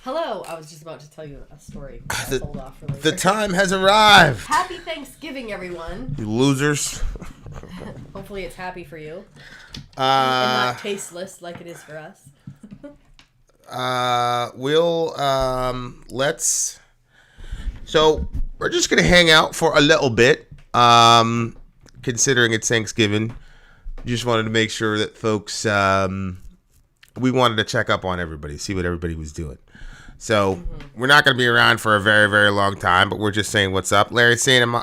Hello. I was just about to tell you a story. I'll hold off for later. The time has arrived. Happy Thanksgiving, everyone. You losers. Hopefully it's happy for you. And not tasteless like it is for us. So we're just going to hang out for a little bit. Considering it's Thanksgiving. Just wanted to make sure that folks, we wanted to check up on everybody, see what everybody was doing. So we're not going to be around for a very, very long time, but we're just saying what's up. Larry's saying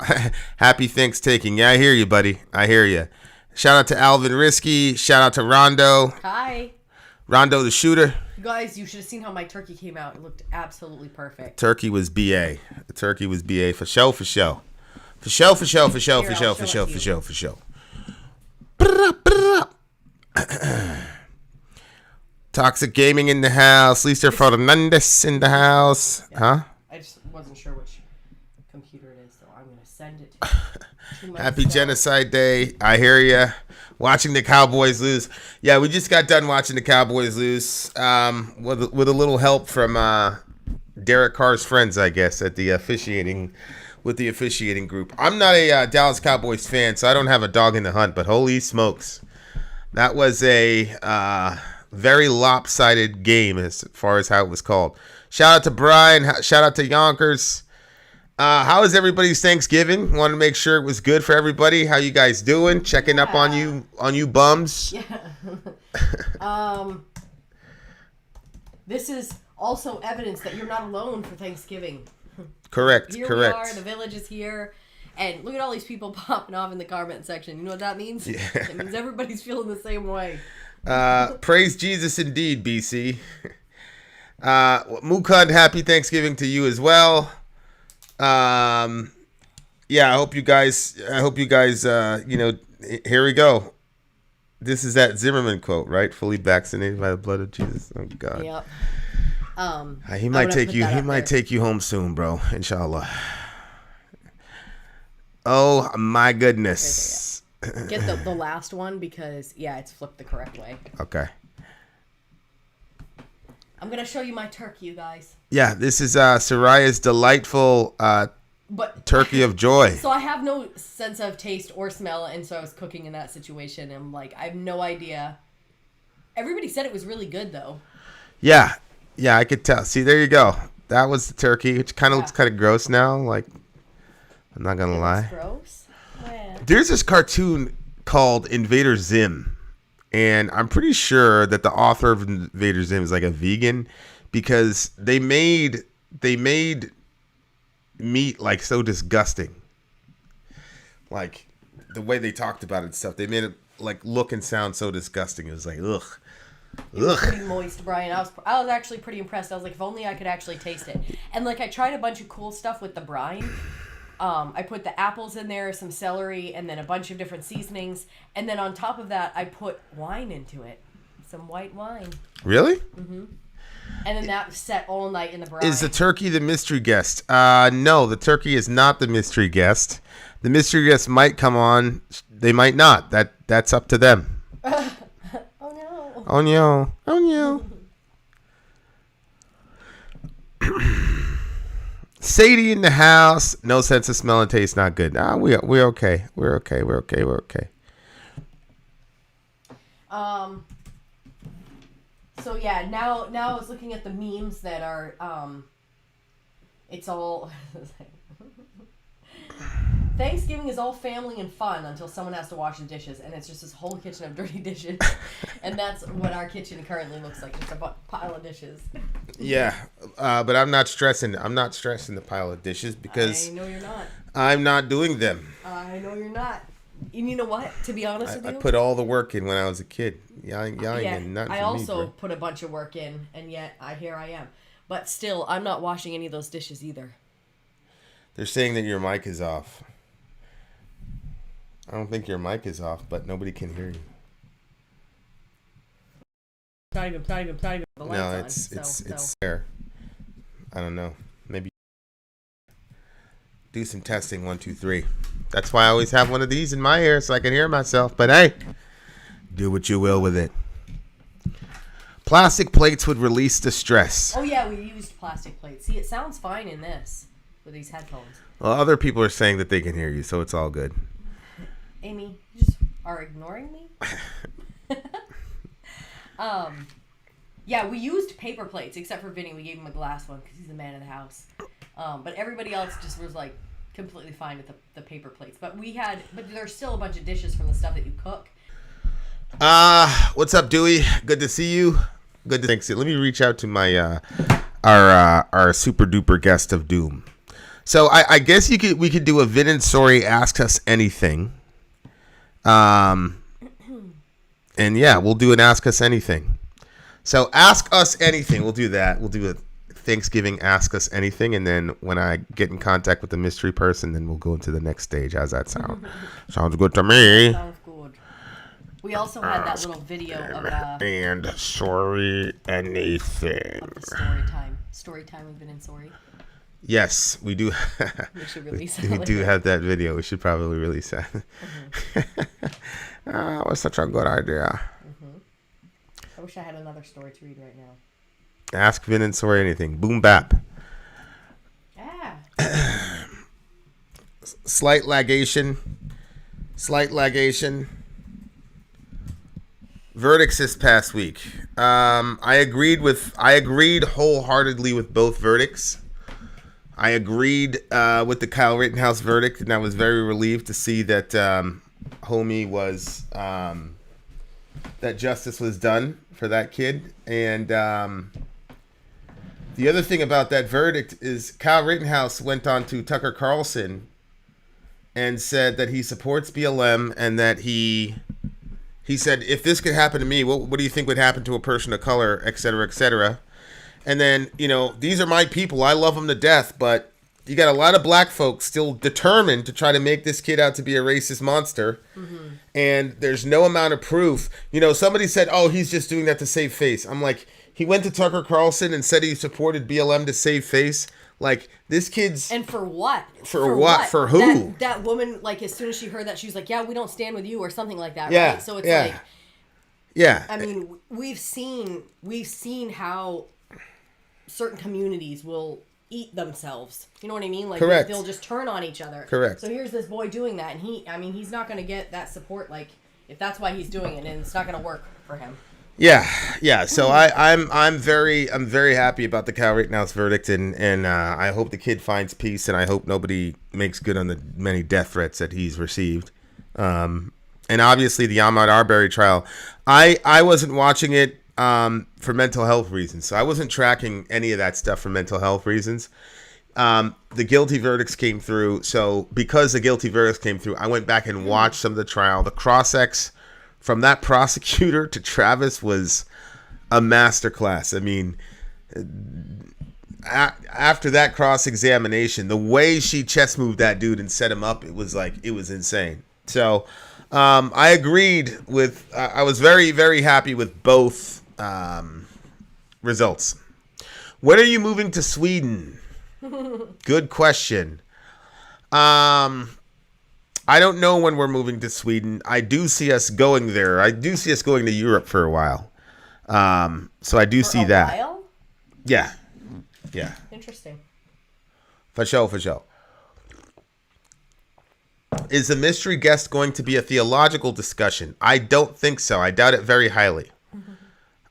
happy Thanksgiving. Yeah, I hear you, buddy. I hear you. Shout out to Alvin Risky. Shout out to Rondo. Hi. Rondo the shooter. You guys, you should have seen how my turkey came out. It looked absolutely perfect. Turkey was BA. The turkey was BA for show, for show. For show, for show, for show, for show, for show, for show, for show. Toxic Gaming in the house. Lisa Fernandez in the house. Yeah. Huh? I just wasn't sure which computer it is, so I'm going to send it to myself. Happy Genocide Day. I hear ya. Watching the Cowboys lose. Yeah, we just got done watching the Cowboys lose. With a little help from Derek Carr's friends, I guess, at the officiating group. I'm not a Dallas Cowboys fan, so I don't have a dog in the hunt, but holy smokes. That was a very lopsided game as far as how it was called. Shout out to Brian. Shout out to Yonkers. How was everybody's Thanksgiving? Want to make sure it was good for everybody. How you guys doing? Checking up on you bums. Yeah. This is also evidence that you're not alone for Thanksgiving. Correct. Here we are. The village is here. And look at all these people popping off in the comment section. You know what that means? Yeah. It means everybody's feeling the same way. Praise Jesus indeed, BC. Mukund, happy Thanksgiving to you as well. Yeah, I hope you guys, here we go. This is that Zimmerman quote, right? Fully vaccinated by the blood of Jesus. Oh God. Yep. He might take you home soon, bro. Inshallah. Oh my goodness. Get the last one because it's flipped the correct way. Okay. I'm gonna show you my turkey, you guys. Yeah, this is Soraya's delightful turkey of joy. So I have no sense of taste or smell, and so I was cooking in that situation. And I'm like, I have no idea. Everybody said it was really good, though. Yeah, I could tell. See, there you go. That was the turkey, which kind of looks kind of gross now. Like, I'm not gonna lie. Gross. Yeah. There's this cartoon called Invader Zim. And I'm pretty sure that the author of Invader Zim is like a vegan because they made meat like so disgusting. Like the way they talked about it and stuff. They made it like look and sound so disgusting. It was like, ugh. It was pretty moist, Brian. I was actually pretty impressed. I was like, if only I could actually taste it. And like I tried a bunch of cool stuff with the brine. I put the apples in there, some celery, and then a bunch of different seasonings. And then on top of that, I put wine into it. Some white wine. Really? Mm-hmm. And then that set all night in the brine. Is the turkey the mystery guest? No, the turkey is not the mystery guest. The mystery guest might come on. They might not. That's up to them. Oh, no. Oh, no. Oh, no. Sadie in the house. No sense of smell and taste. Not good. Nah, we're okay. We're okay. So yeah, now I was looking at the memes that are it's all Thanksgiving is all family and fun until someone has to wash the dishes, and it's just this whole kitchen of dirty dishes. And that's what our kitchen currently looks like, just a pile of dishes. Yeah, but I'm not stressing the pile of dishes because I know you're not. I'm not doing them. I know you're not. And you know what? To be honest with you, I put all the work in when I was a kid. I also put a bunch of work in, and yet here I am. But still, I'm not washing any of those dishes either. They're saying that your mic is off. I don't think your mic is off, but nobody can hear you. Not even the lights no, it's there. I don't know. Maybe do some testing. 1, 2, 3. That's why I always have one of these in my ear so I can hear myself. But hey, do what you will with it. Plastic plates would release the stress. Oh yeah, we used plastic plates. See, it sounds fine in this with these headphones. Well, other people are saying that they can hear you, so it's all good. Amy, you just are ignoring me? Yeah, we used paper plates, except for Vinny. We gave him a glass one because he's the man of the house. But everybody else just was like completely fine with the paper plates. But there's still a bunch of dishes from the stuff that you cook. What's up, Dewey? Good to see you. Good to thanks you. Let me reach out to my our super duper guest of doom. So I guess we could do a Vin and Sori Ask Us Anything. And yeah, we'll do an Ask Us Anything. So Ask Us Anything. We'll do that. We'll do a Thanksgiving Ask Us Anything, and then when I get in contact with the mystery person, then we'll go into the next stage. How's that sound? Sounds good to me. Sounds good. We also had that little video of and Sori Anything. Of the story time with Vin and Sori. Yes, we do. We should release we do have that video. We should probably release that. What's such a good idea? I wish I had another story to read right now. Ask Vin and Sori Anything. Boom bap. Yeah. Slight lagation. Verdicts this past week. I agreed wholeheartedly with both verdicts. I agreed with the Kyle Rittenhouse verdict, and I was very relieved to see that homie was that justice was done for that kid. And the other thing about that verdict is Kyle Rittenhouse went on to Tucker Carlson and said that he supports BLM and that he said, if this could happen to me, what do you think would happen to a person of color, et cetera, et cetera. And then, these are my people. I love them to death, but you got a lot of black folks still determined to try to make this kid out to be a racist monster. And there's no amount of proof. Somebody said, oh, he's just doing that to save face. I'm like, he went to Tucker Carlson and said he supported BLM to save face. Like, this kid's... And for what? For what? For who? That woman, like, as soon as she heard that, she was like, yeah, we don't stand with you, or something like that, yeah, right? So it's yeah. like... Yeah. I mean, we've seen how certain communities will eat themselves. You know what I mean? Like, correct. They'll just turn on each other. Correct. So here's this boy doing that, and he's not going to get that support, like, if that's why he's doing it, and it's not going to work for him. Yeah. So I'm very happy about the Kyle Rittenhouse verdict, and I hope the kid finds peace, and I hope nobody makes good on the many death threats that he's received. And obviously the Ahmaud Arbery trial, I wasn't watching it for mental health reasons, so I wasn't tracking any of that stuff for mental health reasons. The guilty verdicts came through, so because the guilty verdicts came through, I went back and watched some of the trial. The cross-ex from that prosecutor to Travis was a masterclass. I mean, after that cross-examination, the way she chest moved that dude and set him up, it was insane. So I agreed with, I was very, very happy with both results. When are you moving to Sweden? Good question. I don't know when we're moving to Sweden. I do see us going there. I do see us going to Europe for a while. So I do see that. While? Yeah. Interesting. For sure. Is the mystery guest going to be a theological discussion? I don't think so. I doubt it very highly.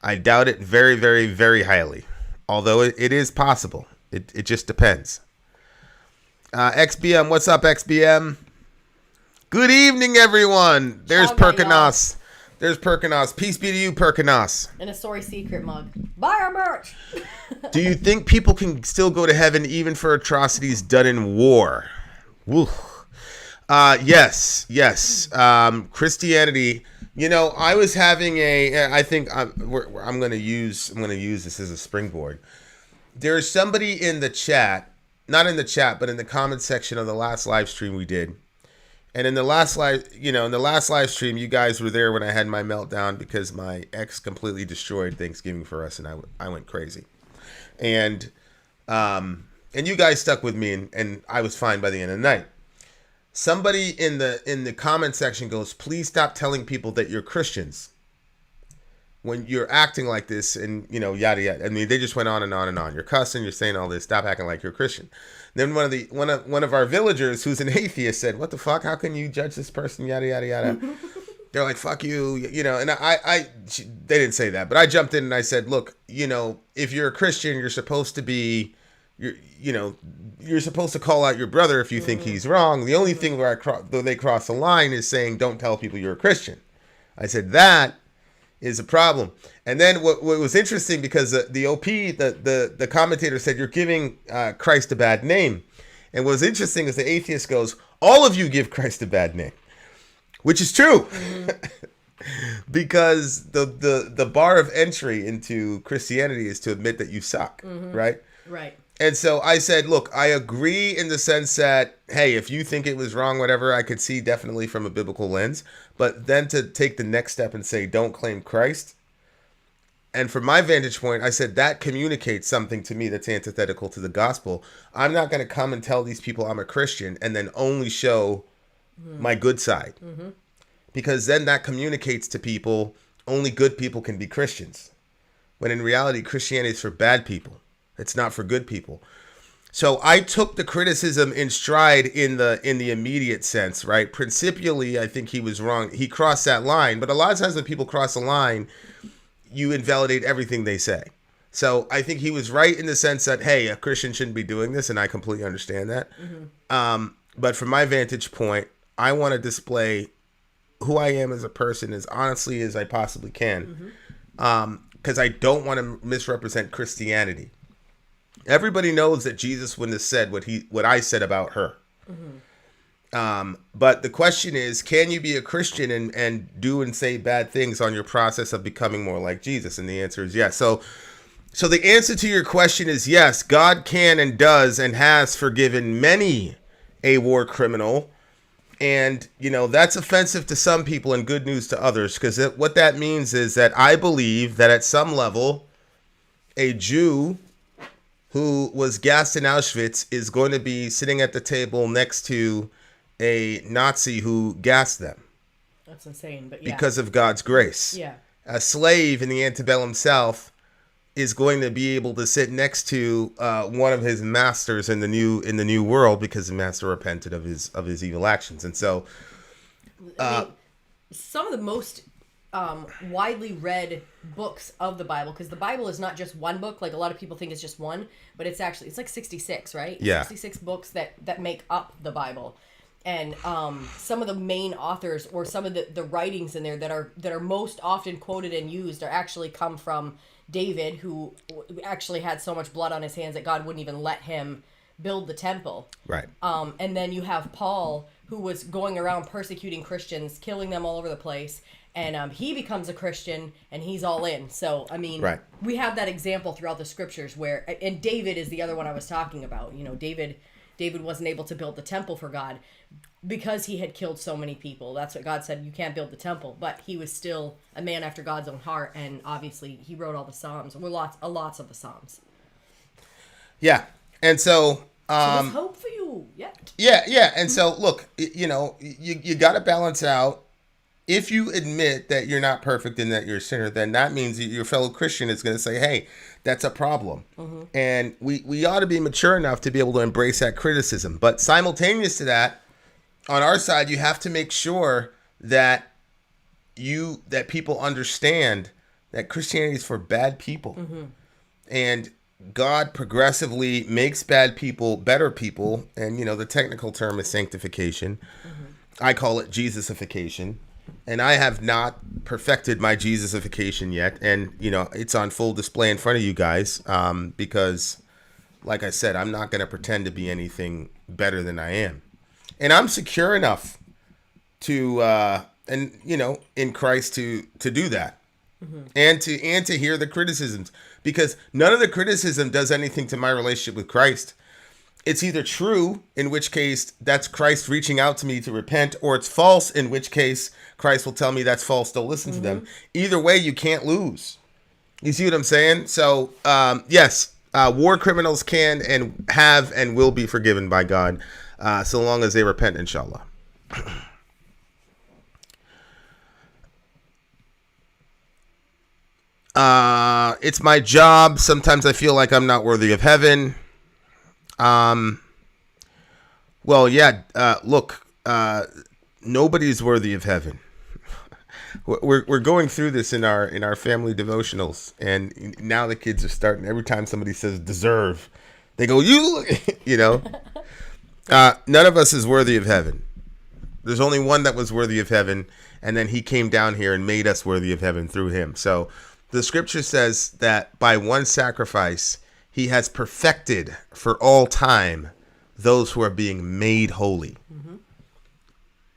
I doubt it very, very, very highly. Although it is possible. It just depends. XBM, what's up, XBM? Good evening, everyone. There's Perkinos. There's Perkinos. Peace be to you, Perkinos. And a Sori secret mug. Buy our merch. Do you think people can still go to heaven even for atrocities done in war? Woo. Yes. Christianity. I was having I think I'm going to use this as a springboard. There's somebody in the chat, not in the chat, but in the comment section of the last live stream we did. And in the last live stream, you guys were there when I had my meltdown because my ex completely destroyed Thanksgiving for us, and I went crazy. And you guys stuck with me, and I was fine by the end of the night. Somebody in the comment section goes, "Please stop telling people that you're Christians." when you're acting like this and, yada, yada. I mean, they just went on and on and on. You're cussing, you're saying all this, stop acting like you're a Christian. Then one of our villagers who's an atheist said, what the fuck? How can you judge this person? Yada, yada, yada. They're like, fuck you, and they didn't say that, but I jumped in and I said, look, if you're a Christian, you're supposed to be, you're supposed to call out your brother if you think he's wrong. The only thing where they cross the line is saying, don't tell people you're a Christian. I said, that is a problem. And then what was interesting, because the OP, the commentator said, you're giving Christ a bad name. And what was interesting is the atheist goes, all of you give Christ a bad name. Which is true, because the bar of entry into Christianity is to admit that you suck, right? Right. And so I said, look, I agree in the sense that, hey, if you think it was wrong, whatever, I could see definitely from a biblical lens. But then to take the next step and say, don't claim Christ. And from my vantage point, I said that communicates something to me that's antithetical to the gospel. I'm not going to come and tell these people I'm a Christian and then only show my good side, because then that communicates to people only good people can be Christians, when in reality Christianity is for bad people. It's not for good people. So I took the criticism in stride in the immediate sense, right? Principially, I think he was wrong. He crossed that line, but a lot of times when people cross a line, you invalidate everything they say. So I think he was right in the sense that, hey, a Christian shouldn't be doing this, and I completely understand that. But from my vantage point, I want to display who I am as a person as honestly as I possibly can, because I don't want to misrepresent Christianity. Everybody knows that Jesus wouldn't have said what I said about her. But the question is, can you be a Christian and do and say bad things on your process of becoming more like Jesus? And the answer is yes. So the answer to your question is yes. God can and does and has forgiven many a war criminal. And, that's offensive to some people and good news to others, because what that means is that I believe that at some level, a Jew who was gassed in Auschwitz is going to be sitting at the table next to a Nazi who gassed them. That's insane, but yeah. Because of God's grace. Yeah. A slave in the antebellum South is going to be able to sit next to one of his masters in the new world, because the master repented of his evil actions. And so some of the most widely read books of the Bible, because the Bible is not just one book, like a lot of people think it's just one, but it's like 66, right? Yeah. 66 books that make up the Bible. And some of the main authors, or some of the writings in there that are most often quoted and used, are actually come from David, who actually had so much blood on his hands that God wouldn't even let him build the temple. Right. And then you have Paul, who was going around persecuting Christians, killing them all over the place. And he becomes a Christian, and he's all in. So, I mean, right. We have that example throughout the scriptures where, and David is the other one I was talking about. David wasn't able to build the temple for God because he had killed so many people. That's what God said, you can't build the temple. But he was still a man after God's own heart, and obviously he wrote all the Psalms, or lots of the Psalms. Yeah. And so there's hope for you yet. Yeah. And so look, you got to balance out. If you admit that you're not perfect and that you're a sinner, then that means that your fellow Christian is going to say, hey, that's a problem. And we ought to be mature enough to be able to embrace that criticism. But simultaneous to that, on our side, you have to make sure that people understand that Christianity is for bad people. And God progressively makes bad people better people. And, the technical term is sanctification. I call it Jesusification. And I have not perfected my Jesusification yet. And, it's on full display in front of you guys because, like I said, I'm not going to pretend to be anything better than I am. And I'm secure enough to, in Christ to do that. And to hear the criticisms. Because none of the criticism does anything to my relationship with Christ. It's either true, in which case that's Christ reaching out to me to repent, or it's false, in which case Christ will tell me that's false, don't listen to them. Either way, you can't lose. You see what I'm saying? So, yes, war criminals can and have and will be forgiven by God, so long as they repent, inshallah. It's my job. Sometimes I feel like I'm not worthy of heaven. Well, yeah. Look, nobody's worthy of heaven. We're going through this in our family devotionals, and now the kids are starting. Every time somebody says deserve, they go, you. You know, none of us is worthy of heaven. There's only one that was worthy of heaven, and then he came down here and made us worthy of heaven through him. So the scripture says that by one sacrifice, he has perfected for all time those who are being made holy. Mm-hmm.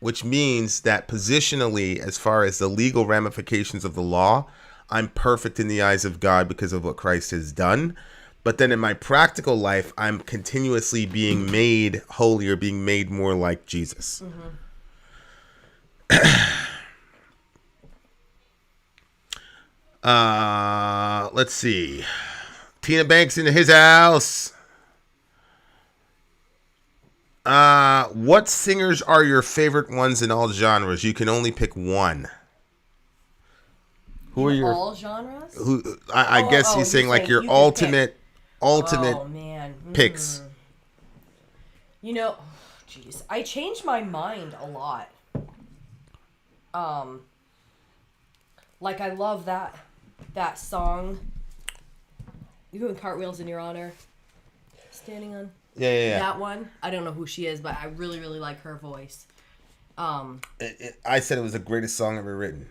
Which means that positionally, as far as the legal ramifications of the law, I'm perfect in the eyes of God because of what Christ has done. But then in my practical life, I'm continuously being made holy or being made more like Jesus. Mm-hmm. Let's see. Tina Banks in his house. What singers are your favorite ones in all genres? You can only pick one. Who are your all genres? I guess you're saying like your ultimate oh, man. picks. You know, jeez, I changed my mind a lot. Like I love that song. You doing cartwheels in your honor? Standing on. Yeah. That one. I don't know who she is, but I really, really like her voice. I said it was the greatest song ever written.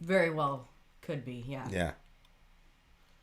Very well could be, yeah. Yeah.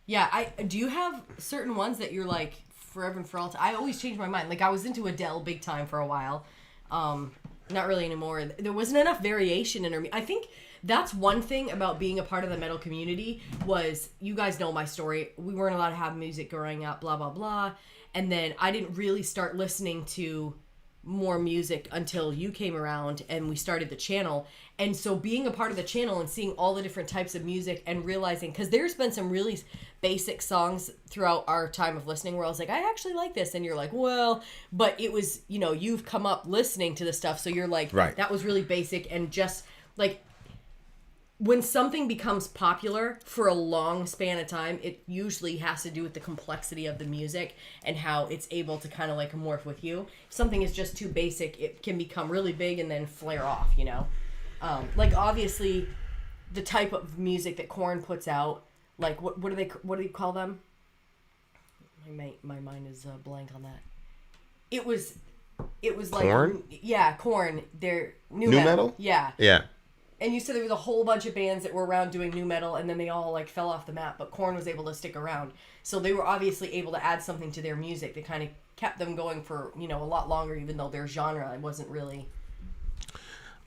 Yeah, do you have certain ones that you're like forever and for all time? I always change my mind. Like I was into Adele big time for a while. Not really anymore. There wasn't enough variation in her. I think that's one thing about being a part of the metal community was, you guys know my story. We weren't allowed to have music growing up, blah, blah, blah. And then I didn't really start listening to more music until you came around and we started the channel. And so being a part of the channel and seeing all the different types of music and realizing, because there's been some really basic songs throughout our time of listening where I was like, I actually like this. And you're like, well, but it was, you know, you've come up listening to the stuff. So you're like, right. That was really basic. And just like, when something becomes popular for a long span of time, it usually has to do with the complexity of the music and how it's able to kind of like morph with you. If something is just too basic, it can become really big and then flare off, you know? Like obviously the type of music that Korn puts out, like what do you call them? My mind is blank on that. It was like Korn? Yeah, Korn. They're new metal? Yeah. Yeah. And you said there was a whole bunch of bands that were around doing new metal, and then they all like fell off the map. But Korn was able to stick around, so they were obviously able to add something to their music that kind of kept them going for, you know, a lot longer, even though their genre wasn't really.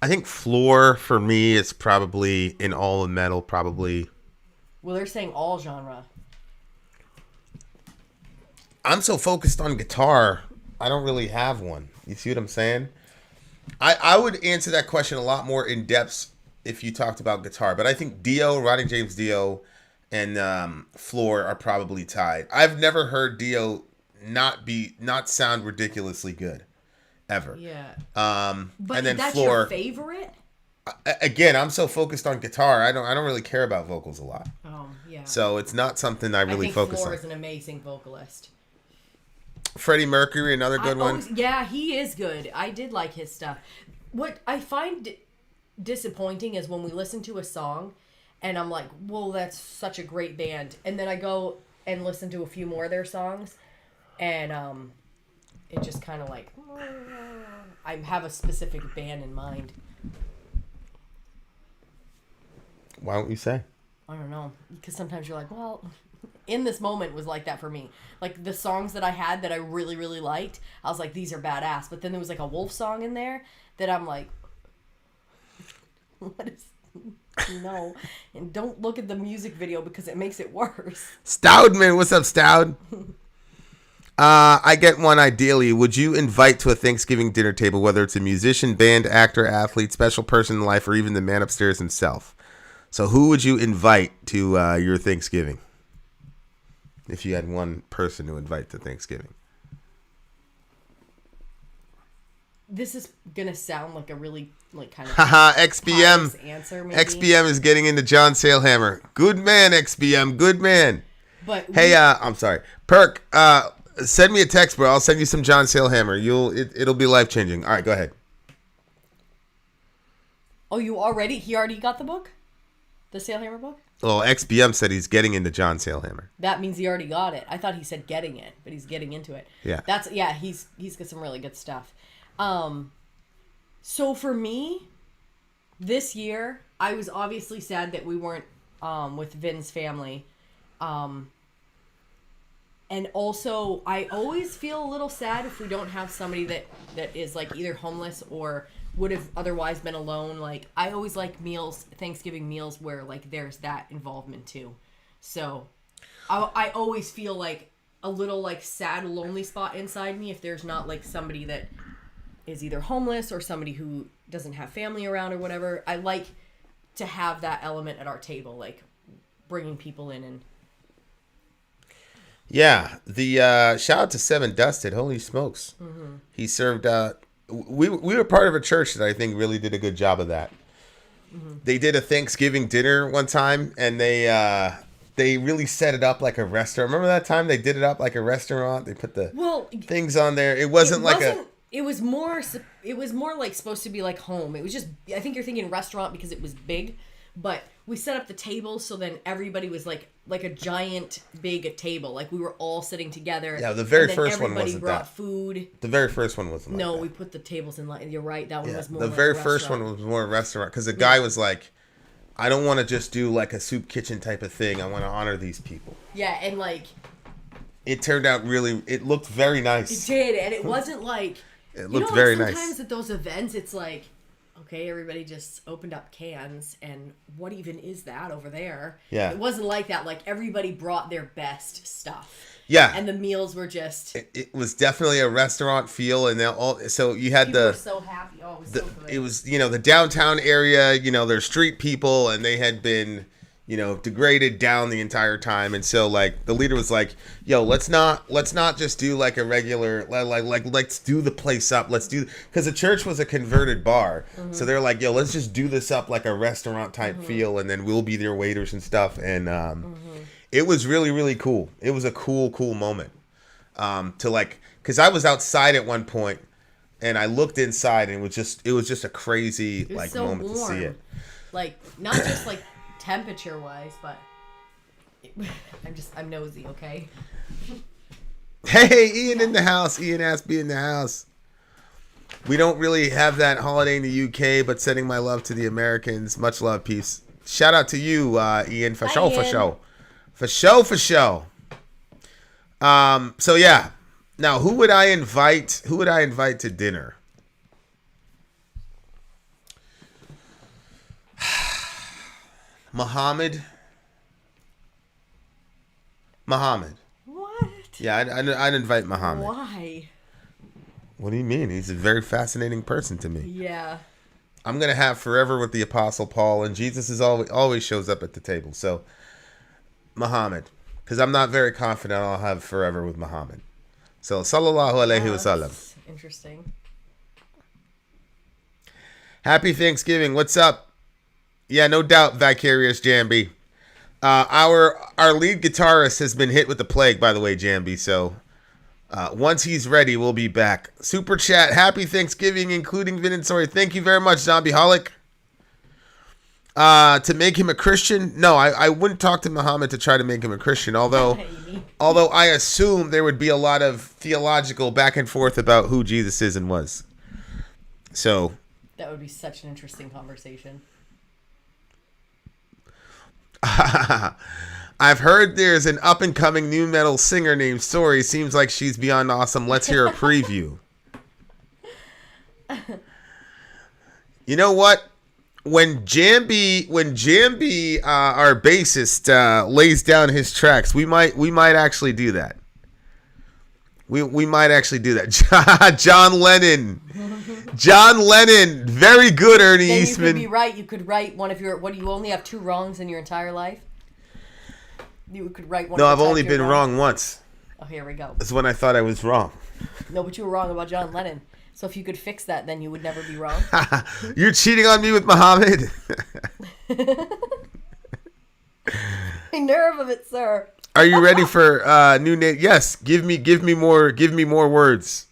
I think Floor for me is probably in all of metal, probably. Well, they're saying all genre. I'm so focused on guitar, I don't really have one. You see what I'm saying? I would answer that question a lot more in depth if you talked about guitar, but I think Dio, Ronnie James Dio, and Floor are probably tied. I've never heard Dio not sound ridiculously good, ever. Yeah. But and then that's Floor, your favorite? Again, I'm so focused on guitar. I don't really care about vocals a lot. Oh yeah. So it's not something I really focus on. Floor is an amazing vocalist. Freddie Mercury, another good one. Yeah, he is good. I did like his stuff. What I find disappointing is when we listen to a song and I'm like, whoa, that's such a great band. And then I go and listen to a few more of their songs and it just kind of like, I have a specific band in mind. Why don't you say? I don't know. Because sometimes you're like, well, in this moment was like that for me. Like the songs that I had that I really, really liked, I was like, these are badass. But then there was like a Wolf song in there that I'm like, what is... No. And don't look at the music video because it makes it worse. Stoudman, what's up, Stoud? I get one ideally. Would you invite to a Thanksgiving dinner table, whether it's a musician, band, actor, athlete, special person in life, or even the man upstairs himself? So who would you invite to your Thanksgiving? If you had one person to invite to Thanksgiving. this is gonna sound like a really kind of Haha, XBM. answer. Maybe. XBM is getting into John Salehammer. Good man, XBM. Good man. But hey, I'm sorry, Perk. Send me a text, bro. I'll send you some John Salehammer. It'll be life changing. All right, go ahead. Oh, he already got the book, the Salehammer book. Well, XBM said he's getting into John Salehammer. That means he already got it. I thought he said getting it, but he's getting into it. Yeah. He's got some really good stuff. So for me, this year, I was obviously sad that we weren't with Vin's family. And also, I always feel a little sad if we don't have somebody that is like either homeless or would have otherwise been alone. Like, I always like Thanksgiving meals where like there's that involvement too. So I always feel like a little like sad, lonely spot inside me if there's not like somebody that is either homeless or somebody who doesn't have family around or whatever. I like to have that element at our table, like bringing people in. And yeah, the shout out to Seven Dusted. Holy smokes. Mm-hmm. He served we were part of a church that I think really did a good job of that. Mm-hmm. They did a Thanksgiving dinner one time, and they really set it up like a restaurant. Remember that time they did it up like a restaurant? They put the things on there. It wasn't It was more like supposed to be like home. It was just, I think you're thinking restaurant because it was big, but we set up the tables so then everybody was like a giant big table. Like we were all sitting together. Yeah, the very first one wasn't that. Everybody brought food. The very first one wasn't like that. No, we put the tables in line. You're right. That one was more. The very first one was more a restaurant because the guy was like, I don't want to just do like a soup kitchen type of thing. I want to honor these people. Yeah, and like. It turned out it looked very nice. It did, and it wasn't like. It looked very nice. Sometimes at those events, it's like, okay, everybody just opened up cans, and what even is that over there? Yeah. It wasn't like that. Like, everybody brought their best stuff. Yeah. And the meals were just... It was definitely a restaurant feel, and so you had people were so happy. Oh, it was so good. It was, the downtown area, there's street people, and they had been... degraded down the entire time. And so like the leader was like, yo, let's not just do like a regular, like let's do the place up. Cause the church was a converted bar. Mm-hmm. So they're like, yo, let's just do this up like a restaurant type feel. And then we'll be their waiters and stuff. And, it was really, really cool. It was a cool moment. To like, cause I was outside at one point and I looked inside and it was just a crazy like so moment warm. To see it. Like, not just like, temperature wise, but I'm nosy, okay? Hey, Ian in the house. Ian Aspie in the house. We don't really have that holiday in the UK, but sending my love to the Americans. Much love, peace. Shout out to you, Ian. For show. So yeah. Now, who would I invite to dinner? Muhammad. What? Yeah, I'd invite Muhammad. Why? What do you mean? He's a very fascinating person to me. Yeah. I'm going to have forever with the Apostle Paul, and Jesus always shows up at the table. So, Muhammad. Because I'm not very confident I'll have forever with Muhammad. So, sallallahu alaihi wasallam. Interesting. Happy Thanksgiving. What's up? Yeah, no doubt, Vicarious Jambi. Our lead guitarist has been hit with the plague, by the way, Jambi. So once he's ready, we'll be back. Super chat, happy Thanksgiving, including Vin and Sori. Thank you very much, Zombieholic. To make him a Christian? No, I wouldn't talk to Muhammad to try to make him a Christian. Although I assume there would be a lot of theological back and forth about who Jesus is and was. So that would be such an interesting conversation. I've heard there's an up-and-coming new metal singer named Sori. Seems like she's beyond awesome. Let's hear a preview. You know what? When Jambi, our bassist, lays down his tracks, we might actually do that. We might actually do that. John Lennon, very good, Ernie Eastman. You could be right. You could write one of your. What do you only have 2 wrongs in your entire life? You could write one. No, I've only been wrong once. Oh, here we go. That's when I thought I was wrong. No, but you were wrong about John Lennon. So if you could fix that, then you would never be wrong. You're cheating on me with Muhammad. The nerve of it, sir. Are you ready for new name? Yes. Give me more words.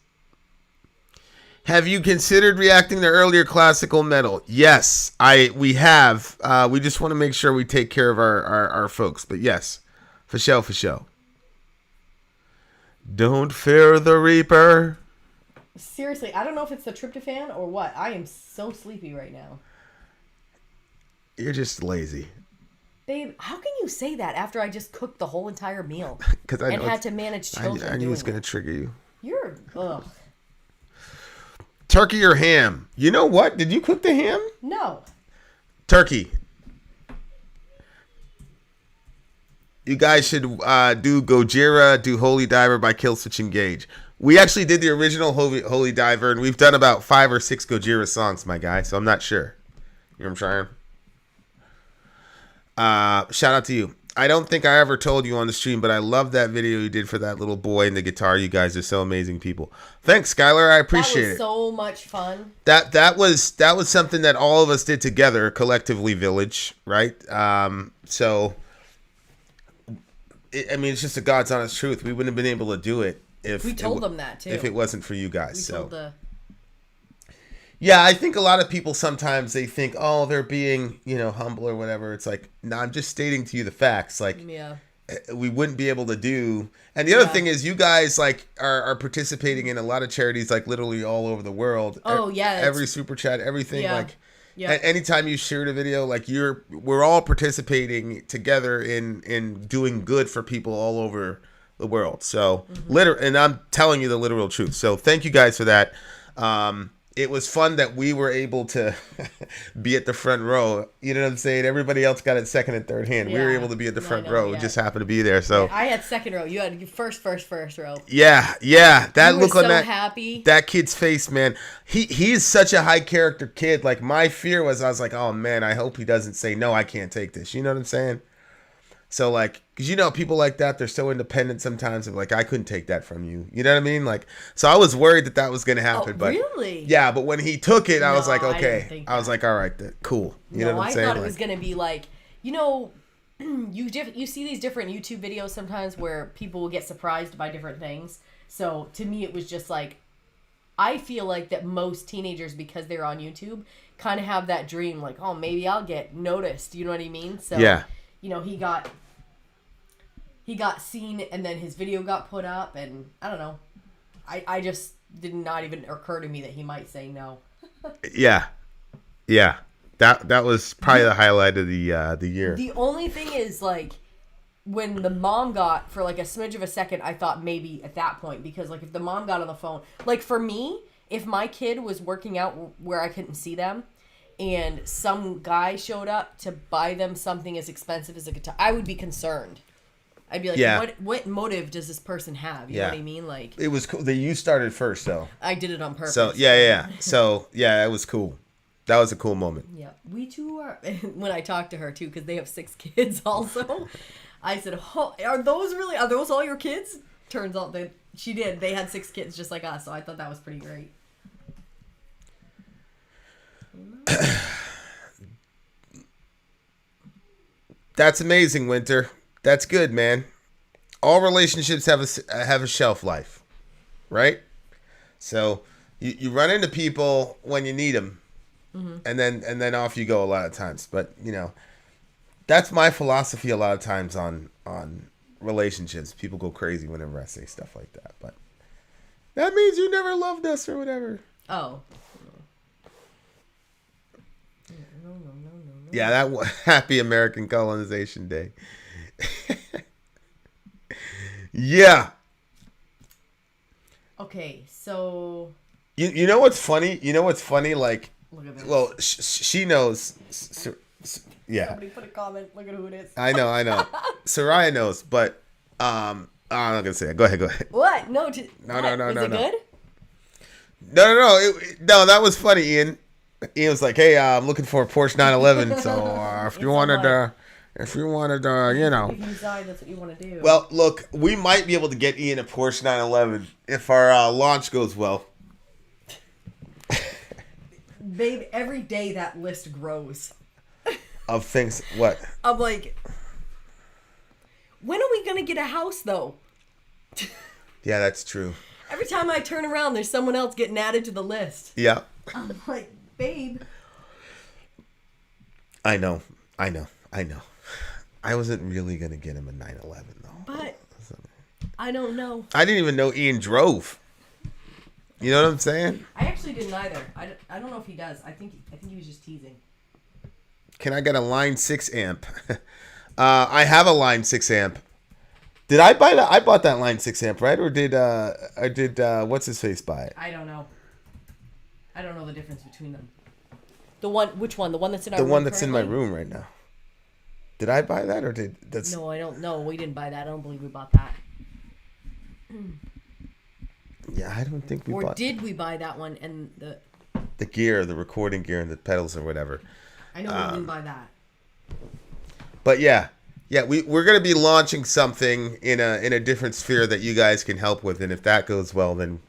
Have you considered reacting to earlier classical metal? Yes, we have. We just want to make sure we take care of our folks. But yes, for sure. Don't fear the Reaper. Seriously, I don't know if it's the tryptophan or what. I am so sleepy right now. You're just lazy. Babe, how can you say that after I just cooked the whole entire meal I and had to manage children? I knew it was going to trigger you. You're ugh. Turkey or ham? You know what? Did you cook the ham? No. Turkey. You guys should do Gojira, do Holy Diver by Killswitch Engage. We actually did the original Holy Diver, and we've done about 5 or 6 Gojira songs, my guy, so I'm not sure. You know what I'm trying? Shout out to you. I don't think I ever told you on the stream, but I love that video you did for that little boy and the guitar. You guys are so amazing people. Thanks, Skylar. I appreciate it. So much fun. That was something that all of us did together, collectively, Village, right? So, it's just a God's honest truth. We wouldn't have been able to do it if we told them that too. If it wasn't for you guys. We told Yeah, I think a lot of people sometimes they think, oh, they're being, humble or whatever. It's like, no, I'm just stating to you the facts. Like, we wouldn't be able to do. And the other thing is, you guys are participating in a lot of charities, like literally all over the world. Oh yeah, every super chat, everything. Yeah. Like, anytime you shared a video, like we're all participating together in doing good for people all over the world. So and I'm telling you the literal truth. So thank you guys for that. It was fun that we were able to be at the front row. You know what I'm saying? Everybody else got it second and third hand. We were able to be at the front row. We just happened to be there. So I had second row. You had first row. Yeah. That look on that happy. That kid's face, man. He's such a high character kid. Like my fear was, I was like, oh man, I hope he doesn't say no. I can't take this. You know what I'm saying? So like, because people like that, they're so independent sometimes. Of like, I couldn't take that from you. You know what I mean? Like, so I was worried that was going to happen. But really? Yeah, but when he took it, I was like, okay. I was like, all right, cool. You know what I'm saying? I thought it was going to be like, you see these different YouTube videos sometimes where people will get surprised by different things. So to me, it was just like, I feel like that most teenagers, because they're on YouTube, kind of have that dream, like, oh, maybe I'll get noticed. You know what I mean? So yeah. He got seen, and then his video got put up, and I don't know. I just did not even occur to me that he might say no. Yeah. That was probably the highlight of the year. The only thing is, like, when the mom got, for like a smidge of a second, I thought maybe at that point, because like if the mom got on the phone, like for me, if my kid was working out where I couldn't see them, and some guy showed up to buy them something as expensive as a guitar, I would be concerned. I'd be like, what motive does this person have? You know what I mean? Like, it was cool that you started first, though. I did it on purpose. So yeah. So yeah, it was cool. That was a cool moment. Yeah, we two are. When I talked to her too, because they have 6 kids also, I said, oh, are those all your kids? Turns out that she did. They had 6 kids just like us, so I thought that was pretty great. That's amazing, Winter. That's good, man. All relationships have a shelf life, right? So you run into people when you need them, and then off you go a lot of times. But that's my philosophy a lot of times on relationships. People go crazy whenever I say stuff like that, but that means you never loved us or whatever. Oh. No. Yeah, that happy American colonization day. Yeah. Okay, so you know what's funny? Like, look at this. Well, she knows. Yeah. Somebody put a comment. Look at who it is. I know. Soraya knows, but I'm not gonna say it. Go ahead. What? No. No. Is it good? No. No, that was funny, Ian. Ian was like, "Hey, I'm looking for a Porsche 911. So if you wanted, If you decide that's what you want to do. Well, look, we might be able to get Ian a Porsche 911 if our launch goes well. Babe, every day that list grows. Of things, what? I'm like, when are we going to get a house, though? Yeah, that's true. Every time I turn around, there's someone else getting added to the list. Yeah. I'm like, babe. I know. I wasn't really going to get him a 911, though. But I don't know. I didn't even know Ian drove. You know what I'm saying? I actually didn't either. I don't know if he does. I think he was just teasing. Can I get a line 6 amp? I have a line 6 amp. Did I buy that? I bought that line 6 amp, right? Or did what's his face buy it? I don't know. I don't know the difference between them. Which one? The one that's in our room? room. The one that's currently? in my room right now. Did I buy that or did that's? No, I don't know. We didn't buy that. I don't believe we bought that. Yeah, I don't think we bought. Or did we buy that one and the gear, the recording gear, and the pedals or whatever? I know we didn't buy that. But yeah, we're gonna be launching something in a different sphere that you guys can help with, and if that goes well, then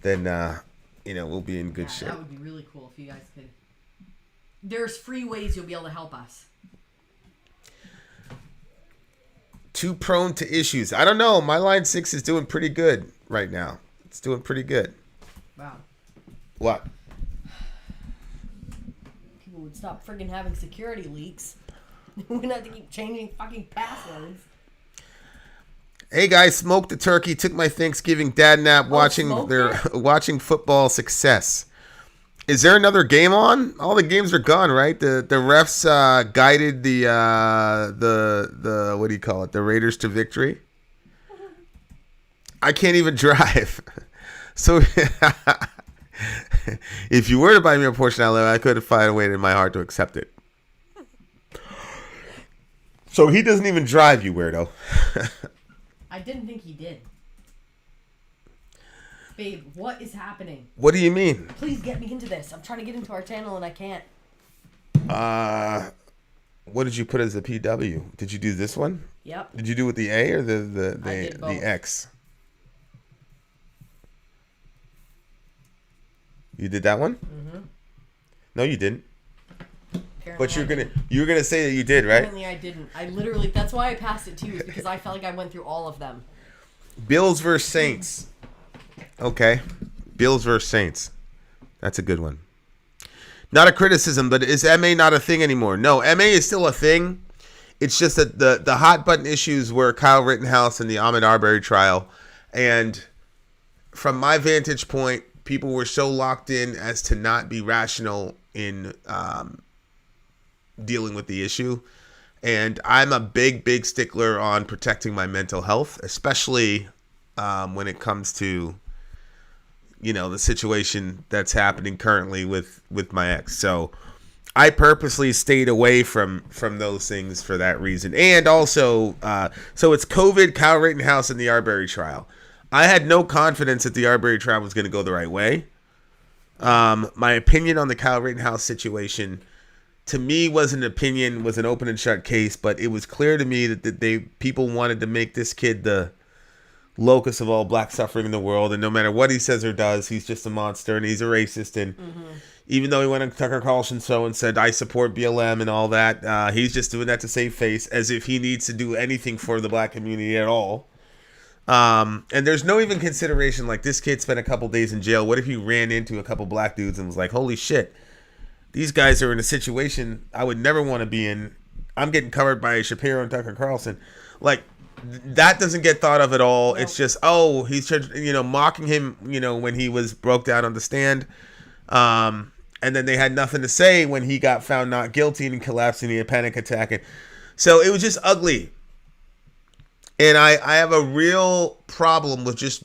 we'll be in good shape. That would be really cool if you guys could. There's free ways you'll be able to help us. Too prone to issues. I don't know. My line 6 is doing pretty good right now. It's doing pretty good. Wow. What? People would stop friggin' having security leaks. We wouldn't have to keep changing fucking passwords. Hey guys, smoked the turkey. Took my Thanksgiving dad nap watching football success. Is there another game on? All the games are gone, right? The refs guided the what do you call it? The Raiders to victory. I can't even drive. So if you were to buy me a Porsche now, I could find a way in my heart to accept it. So he doesn't even drive, you weirdo. I didn't think he did. Babe, what is happening? What do you mean? Please get me into this. I'm trying to get into our channel and I can't. What did you put as a PW? Did you do this one? Yep. Did you do with the A or the X? You did that one? Mm-hmm. No, you didn't. Apparently but you were gonna say that you did, right? Apparently I didn't. I literally, that's why I passed it to you, because I felt like I went through all of them. Bills versus Saints. Okay. Bills versus Saints. That's a good one. Not a criticism, but is MA not a thing anymore? No, MA is still a thing. It's just that the hot button issues were Kyle Rittenhouse and the Ahmaud Arbery trial. And from my vantage point, people were so locked in as to not be rational in dealing with the issue. And I'm a big stickler on protecting my mental health, especially when it comes to the situation that's happening currently with my ex. So I purposely stayed away from those things for that reason. And also, so it's COVID, Kyle Rittenhouse, and the Arbery trial. I had no confidence that the Arbery trial was going to go the right way. My opinion on the Kyle Rittenhouse situation, to me, was an open and shut case. But it was clear to me that people wanted to make this kid the locus of all black suffering in the world, and no matter what he says or does, he's just a monster and he's a racist. And even though he went on Tucker Carlson's show and said I support BLM and all that, he's just doing that to save face, as if he needs to do anything for the black community at all. And there's no even consideration, like, this kid spent a couple days in jail. What if he ran into a couple black dudes and was like, holy shit, these guys are in a situation I would never want to be in. I'm getting covered by Shapiro and Tucker Carlson. Like, that doesn't get thought of at all. No. It's just, he's mocking him, when he was broke down on the stand. And then they had nothing to say when he got found not guilty and collapsing in a panic attack. And so it was just ugly. And I have a real problem with just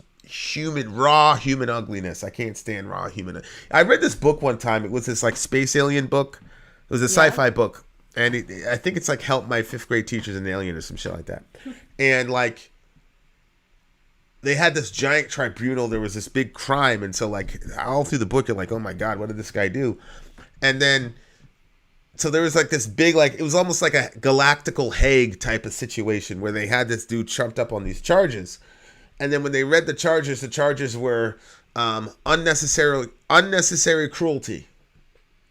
raw human ugliness. I can't stand raw human. I read this book one time. It was this like space alien book. It was a sci-fi book. And I think it's like Help My Fifth Grade Teacher's an Alien or some shit like that. And like, they had this giant tribunal. There was this big crime. And so like all through the book, you're like, oh my God, what did this guy do? And then, so there was like this big, like, it was almost like a galactical Hague type of situation where they had this dude trumped up on these charges. And then when they read the charges were unnecessary cruelty.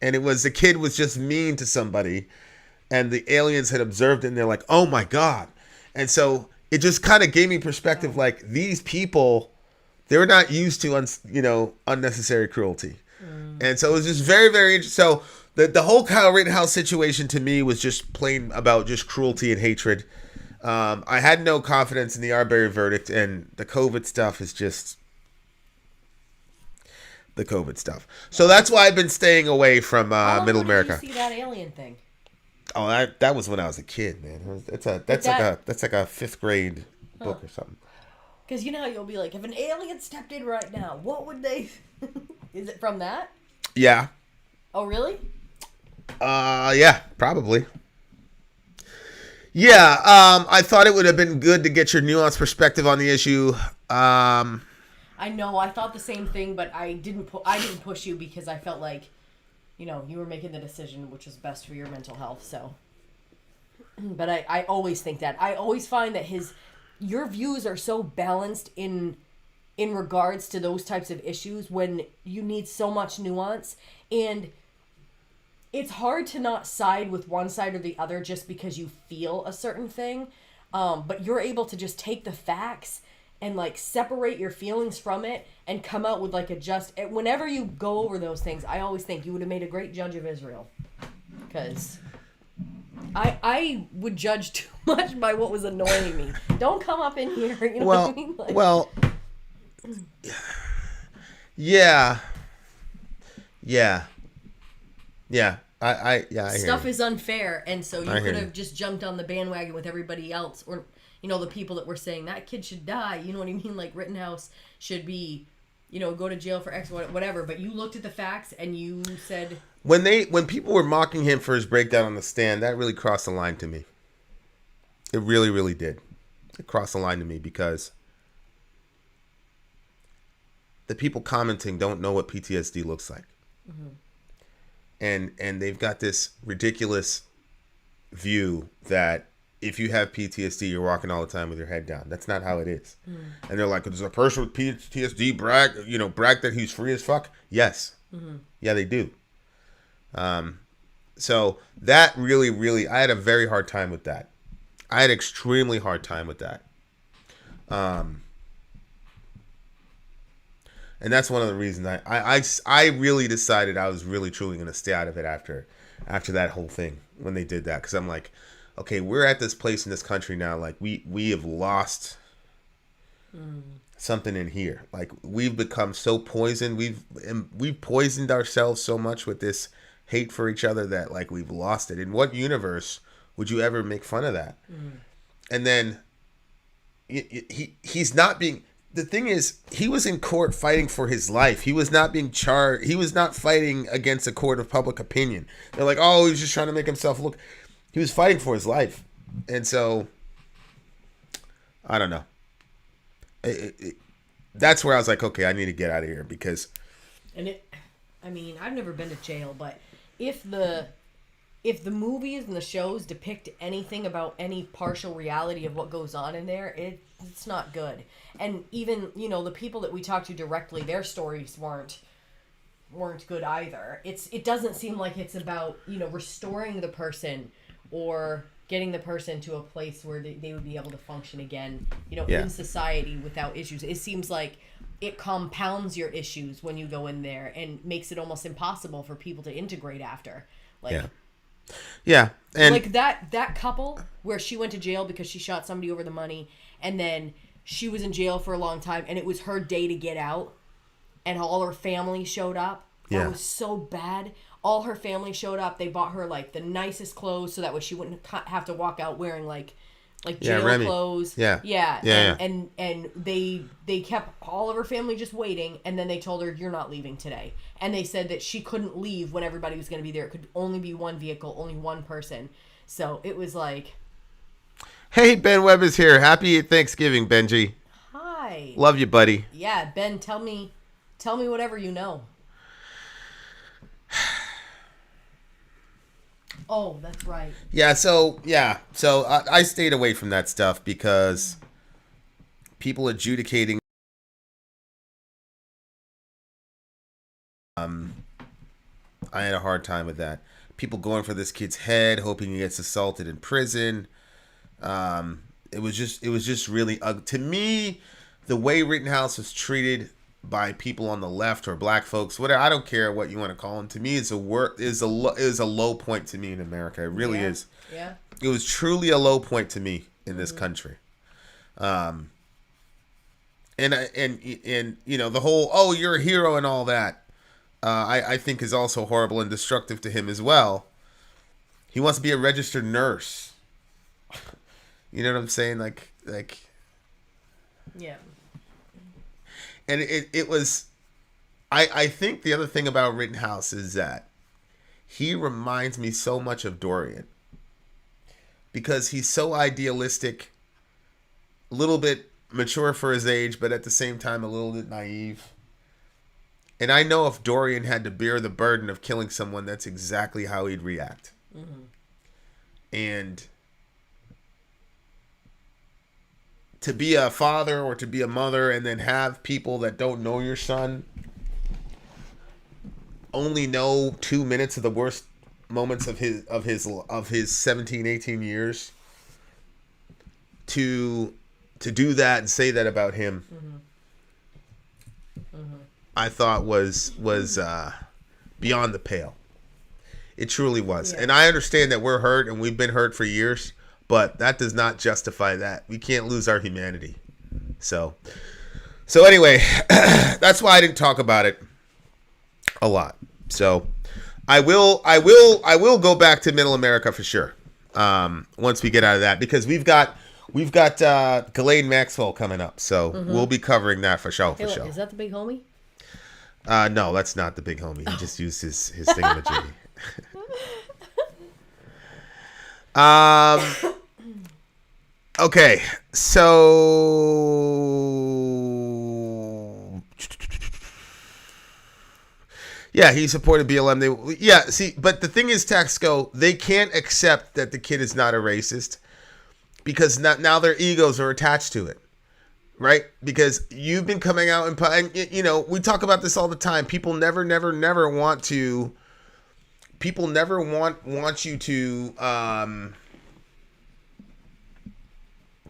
and it was the kid was just mean to somebody, and the aliens had observed it, and they're like, oh my God. And so it just kind of gave me perspective, like, these people, they're not used to, unnecessary cruelty. And so it was just very, very interesting. So the whole Kyle Rittenhouse situation to me was just plain about just cruelty and hatred. I had no confidence in the Arbery verdict, and the COVID stuff is just the COVID stuff. So that's why I've been staying away from Middle America. Did you see that alien thing? Oh, that was when I was a kid, man. That's like a fifth grade book or something. Because you know how you'll be like, if an alien stepped in right now, what would they? Is it from that? Yeah. Oh, really? Yeah, probably. Yeah, I thought it would have been good to get your nuanced perspective on the issue. I know, I thought the same thing, but I didn't push you because I felt like, you were making the decision which was best for your mental health. So, but I always think that. I always find that your views are so balanced in regards to those types of issues when you need so much nuance, and it's hard to not side with one side or the other just because you feel a certain thing. But you're able to just take the facts and like separate your feelings from it and come out with like whenever you go over those things, I always think you would have made a great judge of Israel. Because I would judge too much by what was annoying me. Don't come up in here, you know what I mean? Yeah. I Stuff is unfair, and so you could have just jumped on the bandwagon with everybody else, or the people that were saying that kid should die. You know what I mean? Like Rittenhouse should be, go to jail for X, whatever. But you looked at the facts and you said when people were mocking him for his breakdown on the stand, that really crossed the line to me. It really, really did. It crossed the line to me because the people commenting don't know what PTSD looks like. Mm-hmm. And they've got this ridiculous view that if you have PTSD, you're walking all the time with your head down. That's not how it is. Mm. And they're like, does a person with PTSD brag that he's free as fuck? Yes. Mm-hmm. Yeah, they do. So that really, really, I had a very hard time with that. I had an extremely hard time with that. And that's one of the reasons I really decided I was really truly going to stay out of it after that whole thing when they did that, because I'm like, okay, we're at this place in this country now, like we have lost something in here. Like we've become so poisoned. We've poisoned ourselves so much with this hate for each other that like we've lost it. In what universe would you ever make fun of that? And then he's not being. The thing is, he was in court fighting for his life. He was not being charged. He was not fighting against a court of public opinion. They're like, oh, he's just trying to make himself look. He was fighting for his life. And so, I don't know. That's where I was like, okay, I need to get out of here because. I've never been to jail, but if the movies and the shows depict anything about any partial reality of what goes on in there, it's not good. And even, the people that we talk to directly, their stories weren't good either. It doesn't seem like it's about, restoring the person or getting the person to a place where they would be able to function again, in society without issues. It seems like it compounds your issues when you go in there and makes it almost impossible for people to integrate after. Yeah. And like that couple where she went to jail because she shot somebody over the money, and then she was in jail for a long time, and it was her day to get out, and all her family showed up. That was so bad. All her family showed up. They bought her like the nicest clothes so that way she wouldn't have to walk out wearing like jail clothes. And they kept all of her family just waiting, and then they told her, you're not leaving today. And they said that she couldn't leave when everybody was going to be there. It could only be one vehicle, only one person. So it was like, hey, Ben Webb is here. Happy Thanksgiving, Benji. Hi. Love you, buddy. Yeah, Ben, tell me whatever you know. Oh, that's right. So I stayed away from that stuff because people adjudicating I had a hard time with that. People going for this kid's head, hoping he gets assaulted in prison. It was just really to me, the way Rittenhouse was treated by people on the left or black folks, whatever. I don't care what you want to call them. To me, is a low point to me in America. It really is. Yeah. It was truly a low point to me in this country. And you know, the whole, oh, you're a hero and all that, I think is also horrible and destructive to him as well. He wants to be a registered nurse. You know what I'm saying? Like. Yeah. And it was, I think the other thing about Rittenhouse is that he reminds me so much of Dorian. Because he's so idealistic, a little bit mature for his age, but at the same time a little bit naive. And I know if Dorian had to bear the burden of killing someone, that's exactly how he'd react. Mm-hmm. And to be a father or to be a mother and then have people that don't know your son only know 2 minutes of the worst moments of his 17, 18 years, to do that and say that about him, I thought was beyond the pale. It truly was. Yeah. And I understand that we're hurt and we've been hurt for years, but that does not justify that. We can't lose our humanity. So anyway, that's why I didn't talk about it a lot. So I will go back to Middle America for sure. Once we get out of that, because we've got Ghislaine Maxwell coming up, so we'll be covering that for sure. Hey, look, is that the big homie? No, that's not the big homie. He just used his thingamajiggy. Okay, so yeah, he supported BLM. But the thing is, Taxco, they can't accept that the kid is not a racist because now their egos are attached to it, right? Because you've been coming out and you know, we talk about this all the time. People never want you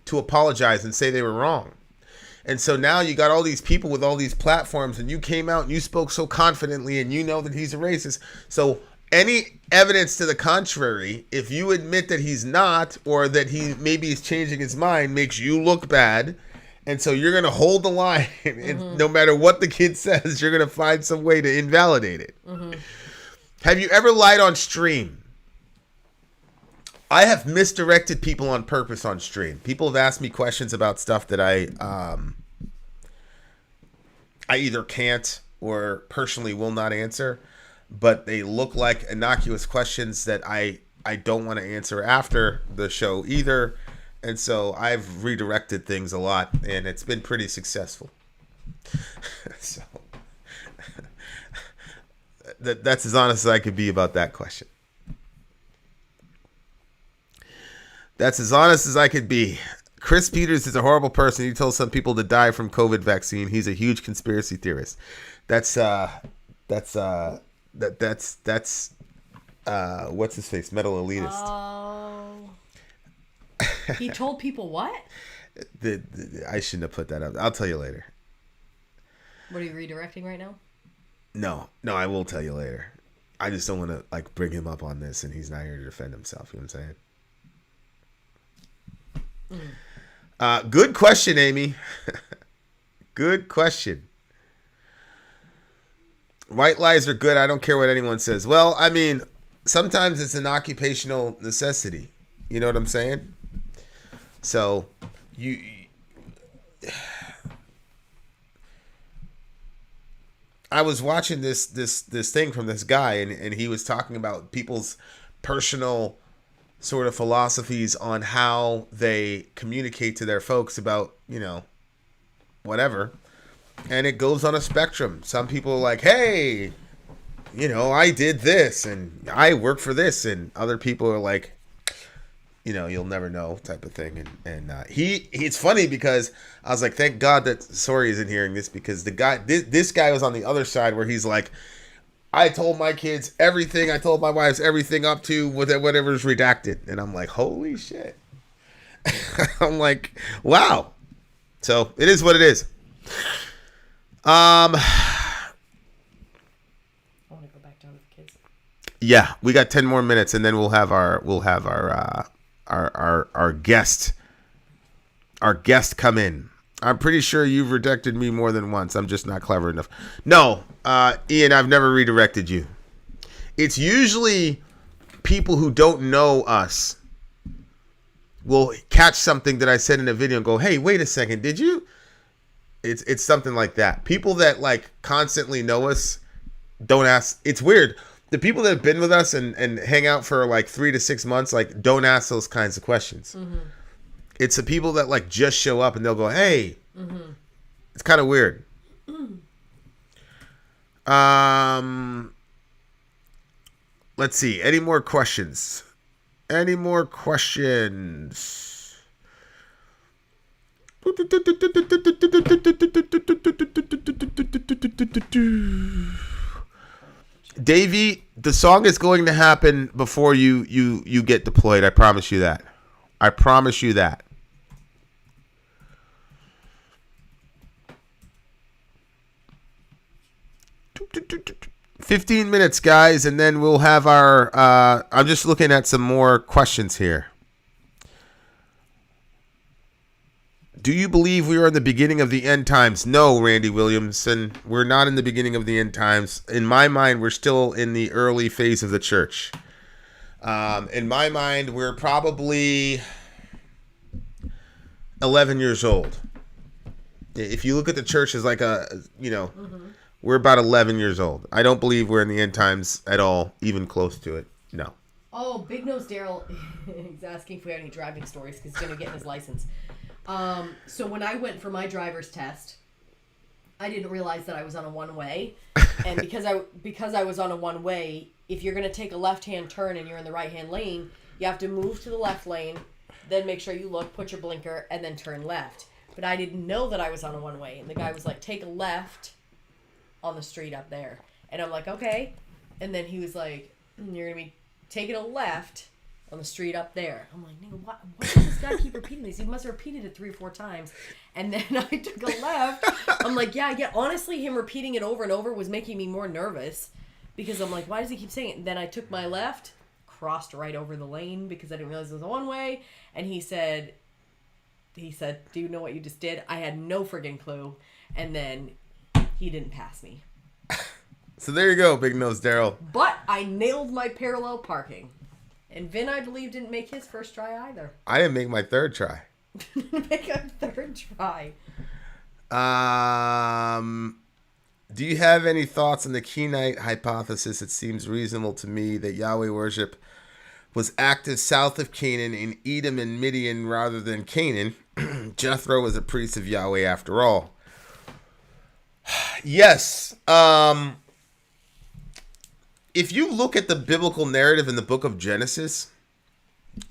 to apologize and say they were wrong. And so now you got all these people with all these platforms, and you came out and you spoke so confidently, and you know that he's a racist. So any evidence to the contrary, if you admit that he's not, or that he maybe is changing his mind, makes you look bad. And so you're going to hold the line, and no matter what the kid says, you're going to find some way to invalidate it. Have you ever lied on stream? I have misdirected people on purpose on stream. People have asked me questions about stuff that I either can't or personally will not answer, but they look like innocuous questions that I don't want to answer after the show either. And so I've redirected things a lot, and it's been pretty successful. So that's as honest as I could be about that question. That's as honest as I could be. Chris Peters is a horrible person. He told some people to die from COVID vaccine. He's a huge conspiracy theorist. That's what's his face? Metal elitist. Oh. He told people what? I shouldn't have put that up. I'll tell you later. What are you redirecting right now? No, I will tell you later. I just don't want to bring him up on this, and he's not here to defend himself. You know what I'm saying? Good question, Amy. Good question. White lies are good. I don't care what anyone says. Well, I mean, sometimes it's an occupational necessity. You know what I'm saying? So, I was watching this thing from this guy, and he was talking about people's personal sort of philosophies on how they communicate to their folks about, you know, whatever. And it goes on a spectrum. Some people are like, hey, you know, I did this and I work for this. And other people are like, you know, you'll never know type of thing. And it's funny because I was like, thank God that Sori isn't hearing this, because this guy was on the other side where he's like, I told my kids everything. I told my wives everything up to whatever's redacted. And I'm like, holy shit. I'm like, wow. So it is what it is. I want to go back down to the kids. Yeah, we got 10 more minutes, and then we'll have our guest come in. I'm pretty sure you've redirected me more than once. I'm just not clever enough. No, Ian, I've never redirected you. It's usually people who don't know us will catch something that I said in a video and go, "Hey, wait a second, did you?" It's something like that. People that like constantly know us don't ask. It's weird. The people that have been with us and hang out for like 3 to 6 months, like, don't ask those kinds of questions. Mm-hmm. It's the people that like just show up and they'll go, "Hey." Mm-hmm. It's kind of weird. Let's see. Any more questions? Any more questions? Davey, the song is going to happen before you get deployed. I promise you that. I promise you that. 15 minutes, guys, and then we'll have our... I'm just looking at some more questions here. Do you believe we are in the beginning of the end times? No, Randy Williamson. We're not in the beginning of the end times. In my mind, we're still in the early phase of the church. In my mind, we're probably 11 years old. If you look at the church as like a, we're about 11 years old. I don't believe we're in the end times at all, even close to it. No. Oh, Big Nose Daryl is asking if we have any driving stories because he's going to get his license. So when I went for my driver's test, I didn't realize that I was on a one-way. And because I was on a one-way, if you're going to take a left-hand turn and you're in the right-hand lane, you have to move to the left lane, then make sure you look, put your blinker, and then turn left. But I didn't know that I was on a one-way. And the guy was like, take a left on the street up there. And I'm like, okay. And then he was like, you're going to be taking a left on the street up there. I'm like, nigga, why does this guy keep repeating this? He must have repeated it 3 or 4 times. And then I took a left. I'm like, yeah. Honestly, him repeating it over and over was making me more nervous. Because I'm like, why does he keep saying it? And then I took my left, crossed right over the lane because I didn't realize it was a one-way. And he said, do you know what you just did? I had no friggin' clue. And then he didn't pass me. So there you go, Big Nose Daryl. But I nailed my parallel parking. And Vin, I believe, didn't make his first try either. I didn't make my third try. Make a third try. Do you have any thoughts on the Kenite hypothesis? It seems reasonable to me that Yahweh worship was active south of Canaan in Edom and Midian rather than Canaan. Jethro was a priest of Yahweh after all. Yes. If you look at the biblical narrative in the book of Genesis,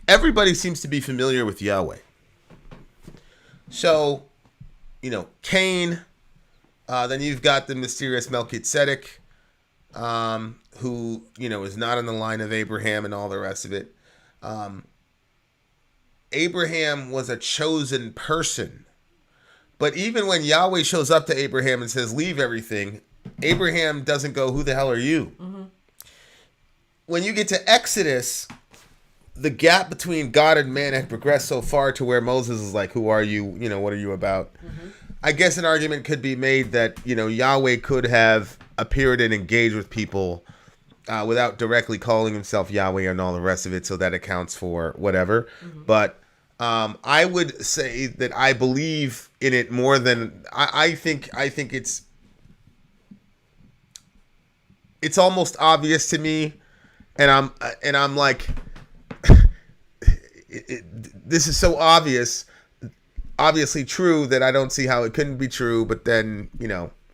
everybody seems to be familiar with Yahweh. So, Cain, then you've got the mysterious Melchizedek, who, is not in the line of Abraham and all the rest of it. Abraham was a chosen person. But even when Yahweh shows up to Abraham and says, leave everything, Abraham doesn't go, who the hell are you? Mm-hmm. When you get to Exodus, the gap between God and man had progressed so far to where Moses is like, who are you? What are you about? Mm-hmm. I guess an argument could be made that, Yahweh could have appeared and engaged with people without directly calling himself Yahweh and all the rest of it. So that accounts for whatever. Mm-hmm. But I would say that I believe in it more than I think it's almost obvious to me, and I'm like, this is so obviously true that I don't see how it couldn't be true. But then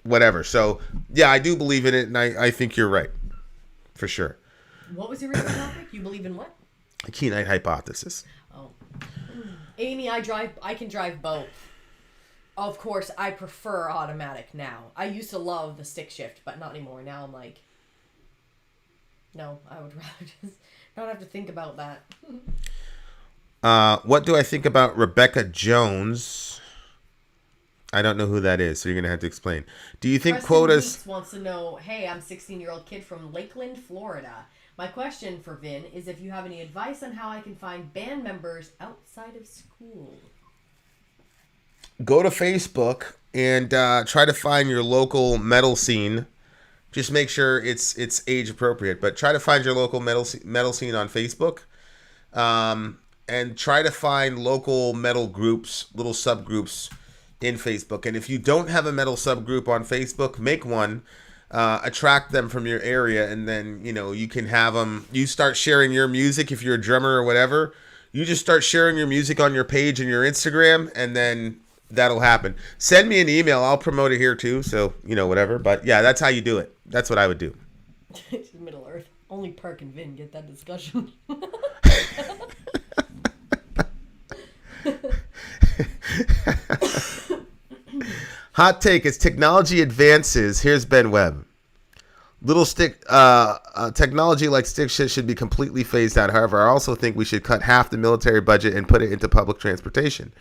whatever. So yeah, I do believe in it, and I think you're right, for sure. What was the original topic? You believe in what? A Kenite hypothesis. Oh. Amy, I can drive both. Of course, I prefer automatic now. I used to love the stick shift, but not anymore. Now I'm like, No, I would rather just not have to think about that. What do I think about Rebecca Jones? I don't know who that is, so you're going to have to explain. Do you think Preston quotas... Weeks wants to know, hey, I'm a 16-year-old kid from Lakeland, Florida. My question for Vin is if you have any advice on how I can find band members outside of school. Go to Facebook and try to find your local metal scene. Just make sure it's age appropriate, but try to find your local metal scene on Facebook, and try to find local metal groups, little subgroups in Facebook. And if you don't have a metal subgroup on Facebook, make one. Attract them from your area, and then you can have them. You start sharing your music if you're a drummer or whatever. You just start sharing your music on your page and your Instagram, and then that'll happen. Send me an email. I'll promote it here too. So, whatever. But yeah, that's how you do it. That's what I would do. Middle Earth. Only Perk and Vin get that discussion. Hot take: as technology advances, here's Ben Webb. Technology like stick shift should be completely phased out. However, I also think we should cut half the military budget and put it into public transportation.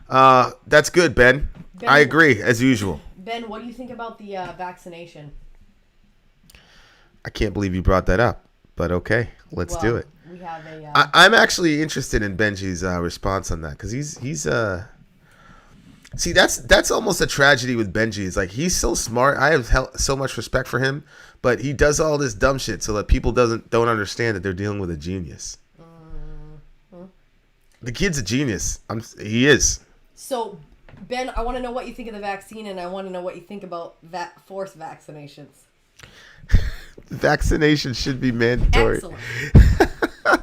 That's good, Ben. I agree, as usual. Ben, what do you think about the vaccination? I can't believe you brought that up, but okay, let's do it. We have I'm actually interested in Benji's response on that, because he's see, that's almost a tragedy with Benji. It's like, he's so smart. I have so much respect for him, but he does all this dumb shit so that people don't understand that they're dealing with a genius. The kid's a genius. He is. So, Ben, I want to know what you think of the vaccine, and I want to know what you think about forced vaccinations. Vaccination should be mandatory. Excellent.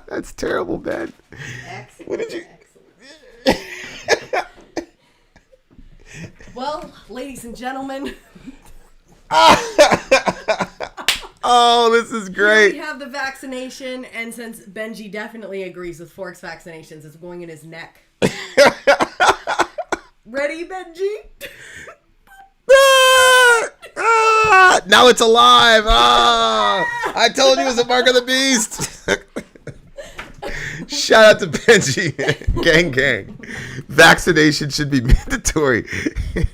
That's terrible, Ben. Excellent. What did you... Well, ladies and gentlemen. Oh, this is great. Here we have the vaccination, and since Benji definitely agrees with forced vaccinations, it's going in his neck. Ready, Benji? Now it's alive. I told you it was a mark of the beast. Shout out to Benji. Gang, gang. Vaccination should be mandatory.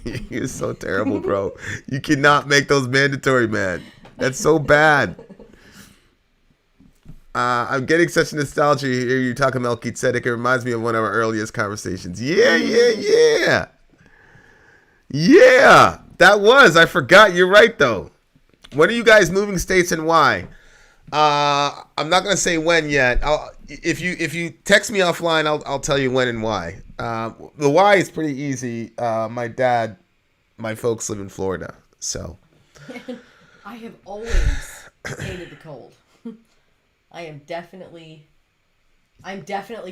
You're so terrible, bro. You cannot make those mandatory, man. That's so bad. I'm getting such nostalgia here. You're talking Melchizedek. It reminds me of one of our earliest conversations. Yeah. That was. I forgot. You're right, though. When are you guys moving states and why? I'm not gonna say when yet. If you text me offline, I'll tell you when and why. The why is pretty easy. My folks live in Florida, so. I have always hated the cold. I'm definitely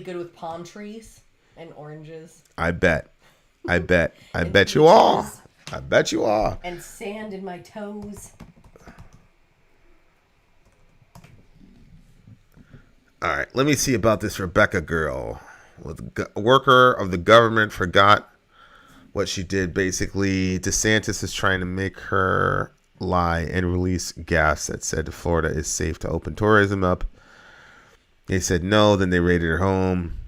good with palm trees and oranges. I bet you are. I bet you are. And sand in my toes. All right, let me see about this Rebecca girl. A worker of the government forgot what she did. Basically, DeSantis is trying to make her lie and release gas that said Florida is safe to open tourism up. They said no, then they raided her home.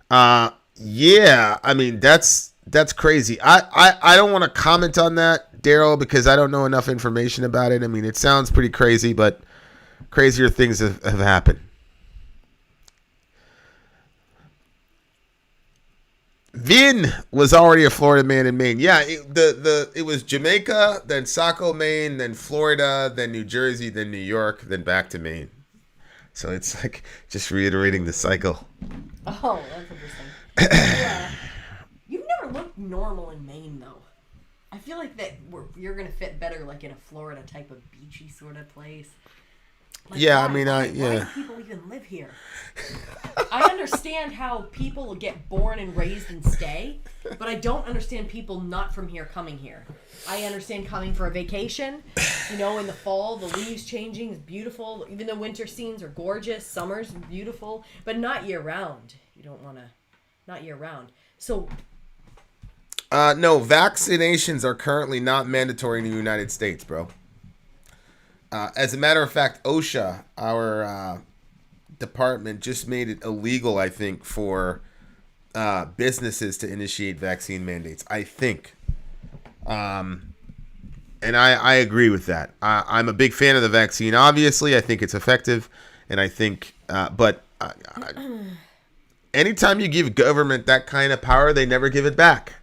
Yeah, I mean, that's crazy. I don't want to comment on that, Daryl, because I don't know enough information about it. I mean, it sounds pretty crazy, but crazier things have happened. Vin was already a Florida man in Maine. Yeah, it was Jamaica, then Saco, Maine, then Florida, then New Jersey, then New York, then back to Maine. So it's like just reiterating the cycle. Oh, that's interesting. Yeah. You've never looked normal in Maine, though. I feel like you're going to fit better like in a Florida type of beachy sort of place. Like, yeah, why? I mean, Why yeah. do people even live here? I understand how people get born and raised and stay, but I don't understand people not from here coming here. I understand coming for a vacation. In the fall, the leaves changing is beautiful. Even the winter scenes are gorgeous. Summer's beautiful, but not year round. You don't want to, not year round. So, no, vaccinations are currently not mandatory in the United States, bro. As a matter of fact, OSHA, our department, just made it illegal, I think, for businesses to initiate vaccine mandates. I think. And I agree with that. I'm a big fan of the vaccine. Obviously, I think it's effective, and I think, but anytime you give government that kind of power, they never give it back.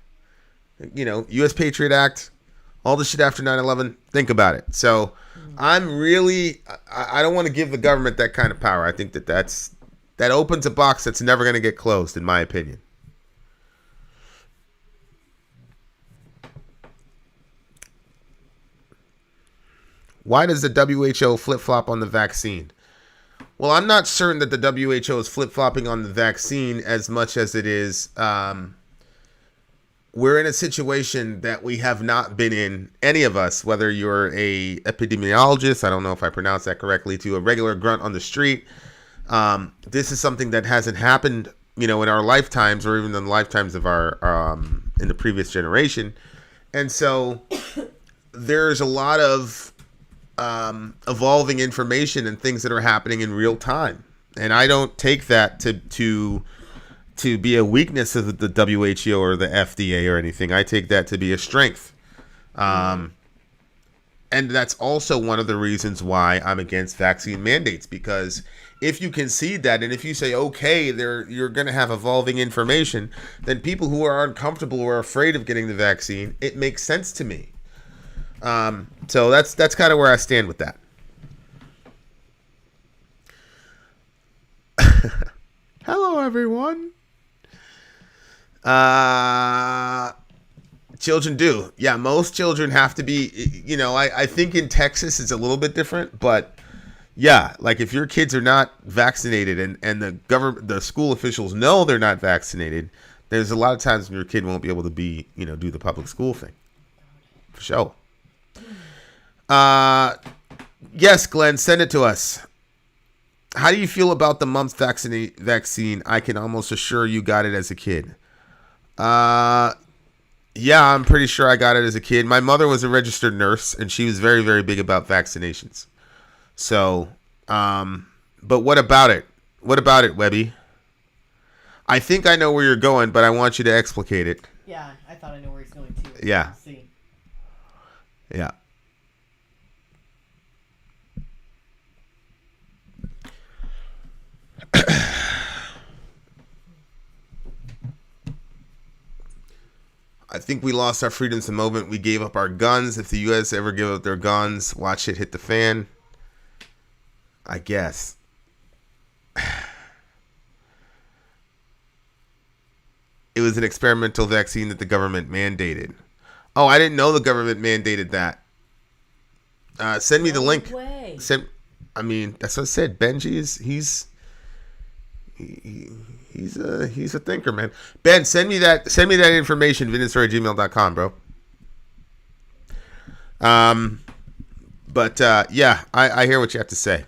You know, U.S. Patriot Act, all the shit after 9/11. Think about it. So, I don't want to give the government that kind of power. I think that opens a box that's never going to get closed, in my opinion. Why does the WHO flip-flop on the vaccine? Well, I'm not certain that the WHO is flip-flopping on the vaccine as much as it is we're in a situation that we have not been in, any of us, whether you're a epidemiologist, I don't know if I pronounced that correctly, to a regular grunt on the street. This is something that hasn't happened, in our lifetimes, or even in the lifetimes of our in the previous generation. And so there's a lot of evolving information and things that are happening in real time, and I don't take that to be a weakness of the WHO or the FDA or anything. I take that to be a strength, and that's also one of the reasons why I'm against vaccine mandates, because if you concede that, and if you say, okay, you're going to have evolving information, then people who are uncomfortable or afraid of getting the vaccine, it makes sense to me. So that's kind of where I stand with that. Hello, everyone. Children do. Yeah, most children have to be, I think in Texas it's a little bit different, but yeah, like if your kids are not vaccinated and the school officials know they're not vaccinated, there's a lot of times when your kid won't be able to do the public school thing. For sure. Yes, Glenn, send it to us. How do you feel about the mumps vaccine? I can almost assure you got it as a kid. Yeah, I'm pretty sure I got it as a kid. My mother was a registered nurse, and she was very, very big about vaccinations. So, but what about it? What about it, Webby? I think I know where you're going, but I want you to explicate it. Yeah, I thought I knew where he's going to. Yeah. Let's see. Yeah. I think we lost our freedoms the moment we gave up our guns. If the U.S. ever give up their guns, watch it hit the fan. I guess. It was an experimental vaccine that the government mandated. Oh, I didn't know the government mandated that. Send me the link. Way. That's what I said. Benji he's a thinker, man. Ben, send me that information, vinandsori@gmail.com, bro. But yeah, I hear what you have to say.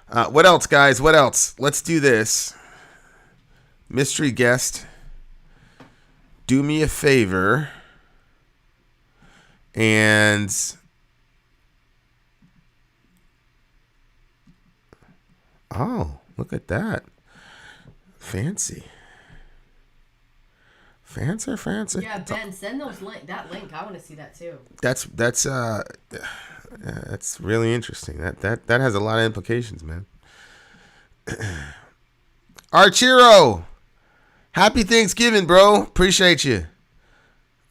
What else, guys? What else? Let's do this. Mystery guest, do me a favor and oh, look at that. Fancy. Yeah, Ben, send that link. I want to see that too. That's really interesting. That has a lot of implications, man. Archiro, happy Thanksgiving, bro. Appreciate you.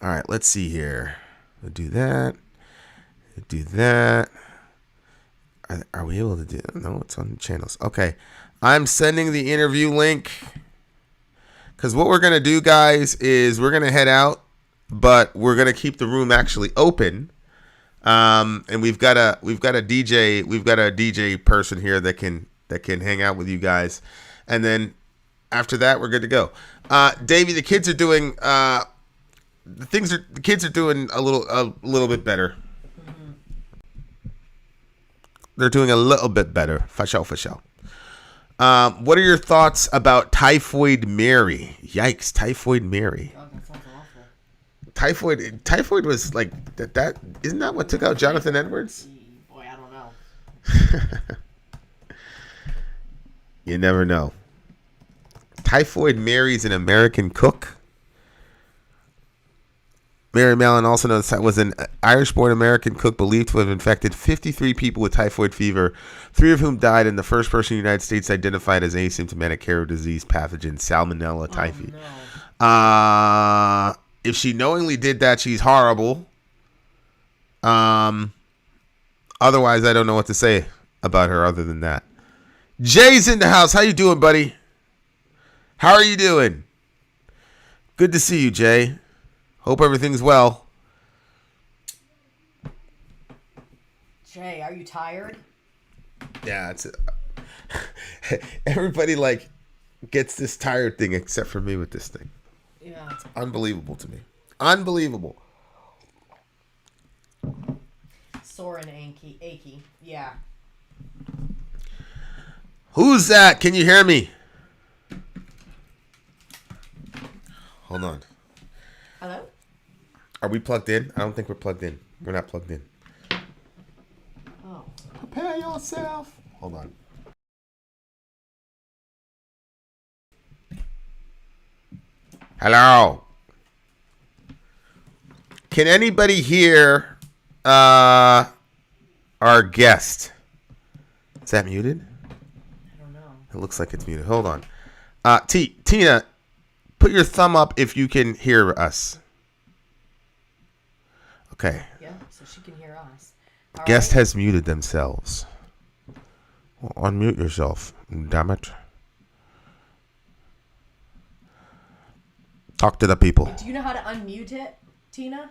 All right, let's see here. We'll do that. Are we able to do it? No, it's on the channels. Okay. I'm sending the interview link. Because what we're going to do, guys, is we're going to head out, but we're going to keep the room actually open. And we've got a DJ person here that can hang out with you guys. And then after that, we're good to go. Davey, the kids are doing a little bit better. They're doing a little bit better. For sure. What are your thoughts about Typhoid Mary? Yikes, Typhoid Mary. Oh, that sounds awful. Typhoid was like that. Isn't that what took out Jonathan Edwards? Boy, I don't You never know. Typhoid Mary's an American cook. Mary Mallon, also known as, was an Irish-born American cook believed to have infected 53 people with typhoid fever, 3 of whom died, and the first person in the United States identified as asymptomatic carrier disease pathogen Salmonella typhi. No. If she knowingly did that, she's horrible. Otherwise, I don't know what to say about her other than that. Jay's in the house. How you doing, buddy? How are you doing? Good to see you, Jay. Hope everything's well. Jay, are you tired? Yeah, it's everybody like gets this tired thing except for me with this thing. Yeah, it's unbelievable to me. Unbelievable. Sore and achy. Yeah. Who's that? Can you hear me? Hold on. Hello? Are we plugged in? I don't think we're plugged in. We're not plugged in. Oh. Prepare yourself. Hold on. Hello. Can anybody hear our guest? Is that muted? I don't know. It looks like it's muted. Hold on. Tina, put your thumb up if you can hear us. Okay. Yeah, so she can hear us. All Guest right. has muted themselves. Well, unmute yourself. Damn it. Talk to the people. Do you know how to unmute it, Tina?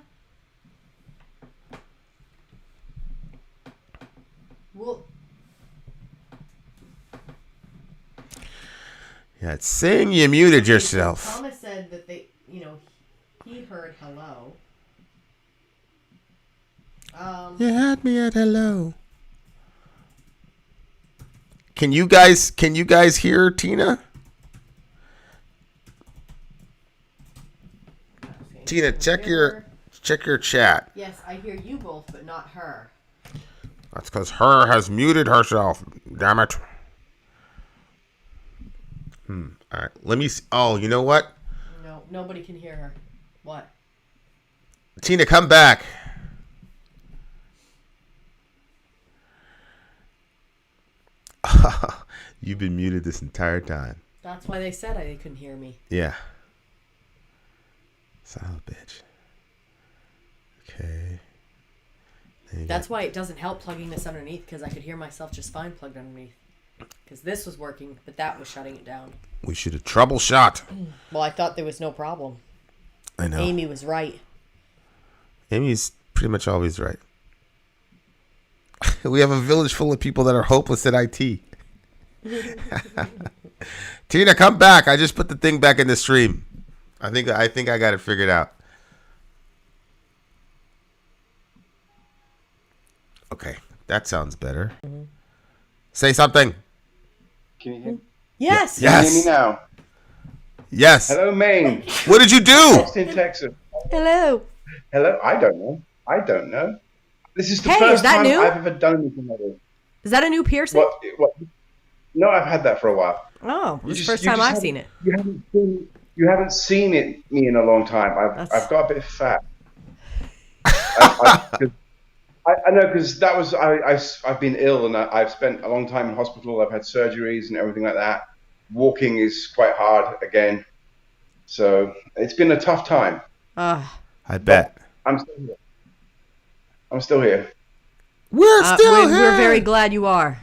Well, Yeah, it's saying you muted yourself. Thomas said that he heard hello. You had me at hello. Can you guys hear Tina? Tina, check your chat. Yes, I hear you both, but not her. That's because her has muted herself. Damn it. All right. Let me see. Oh, you know what? No, nobody can hear her. What? Tina, come back. You've been muted this entire time. That's why they said they couldn't hear me. Yeah. Son of a bitch. Okay. That's why it doesn't help plugging this underneath, because I could hear myself just fine plugged underneath. Because this was working, but that was shutting it down. We should have troubleshot. Well, I thought there was no problem. I know. Amy was right. Amy's pretty much always right. We have a village full of people that are hopeless at IT. Tina, come back. I just put the thing back in the stream. I think I got it figured out. Okay, that sounds better. Mm-hmm. Say something. Can you hear me? Yes. Yes. Can you hear me now? Yes. Hello, Maine. What did you do? Austin, Texas. Hello. Hello. I don't know. This is the Hey, is first that time new? I've ever done anything like this. Is that a new piercing? What? No, I've had that for a while. Oh, this is the first You time just I've seen it. You haven't seen me in a long time. I've got a bit fat. I know, because that was I've been ill and I've spent a long time in hospital. I've had surgeries and everything like that. Walking is quite hard again, so it's been a tough time. I bet. I'm still here. We're still here. We're very glad you are.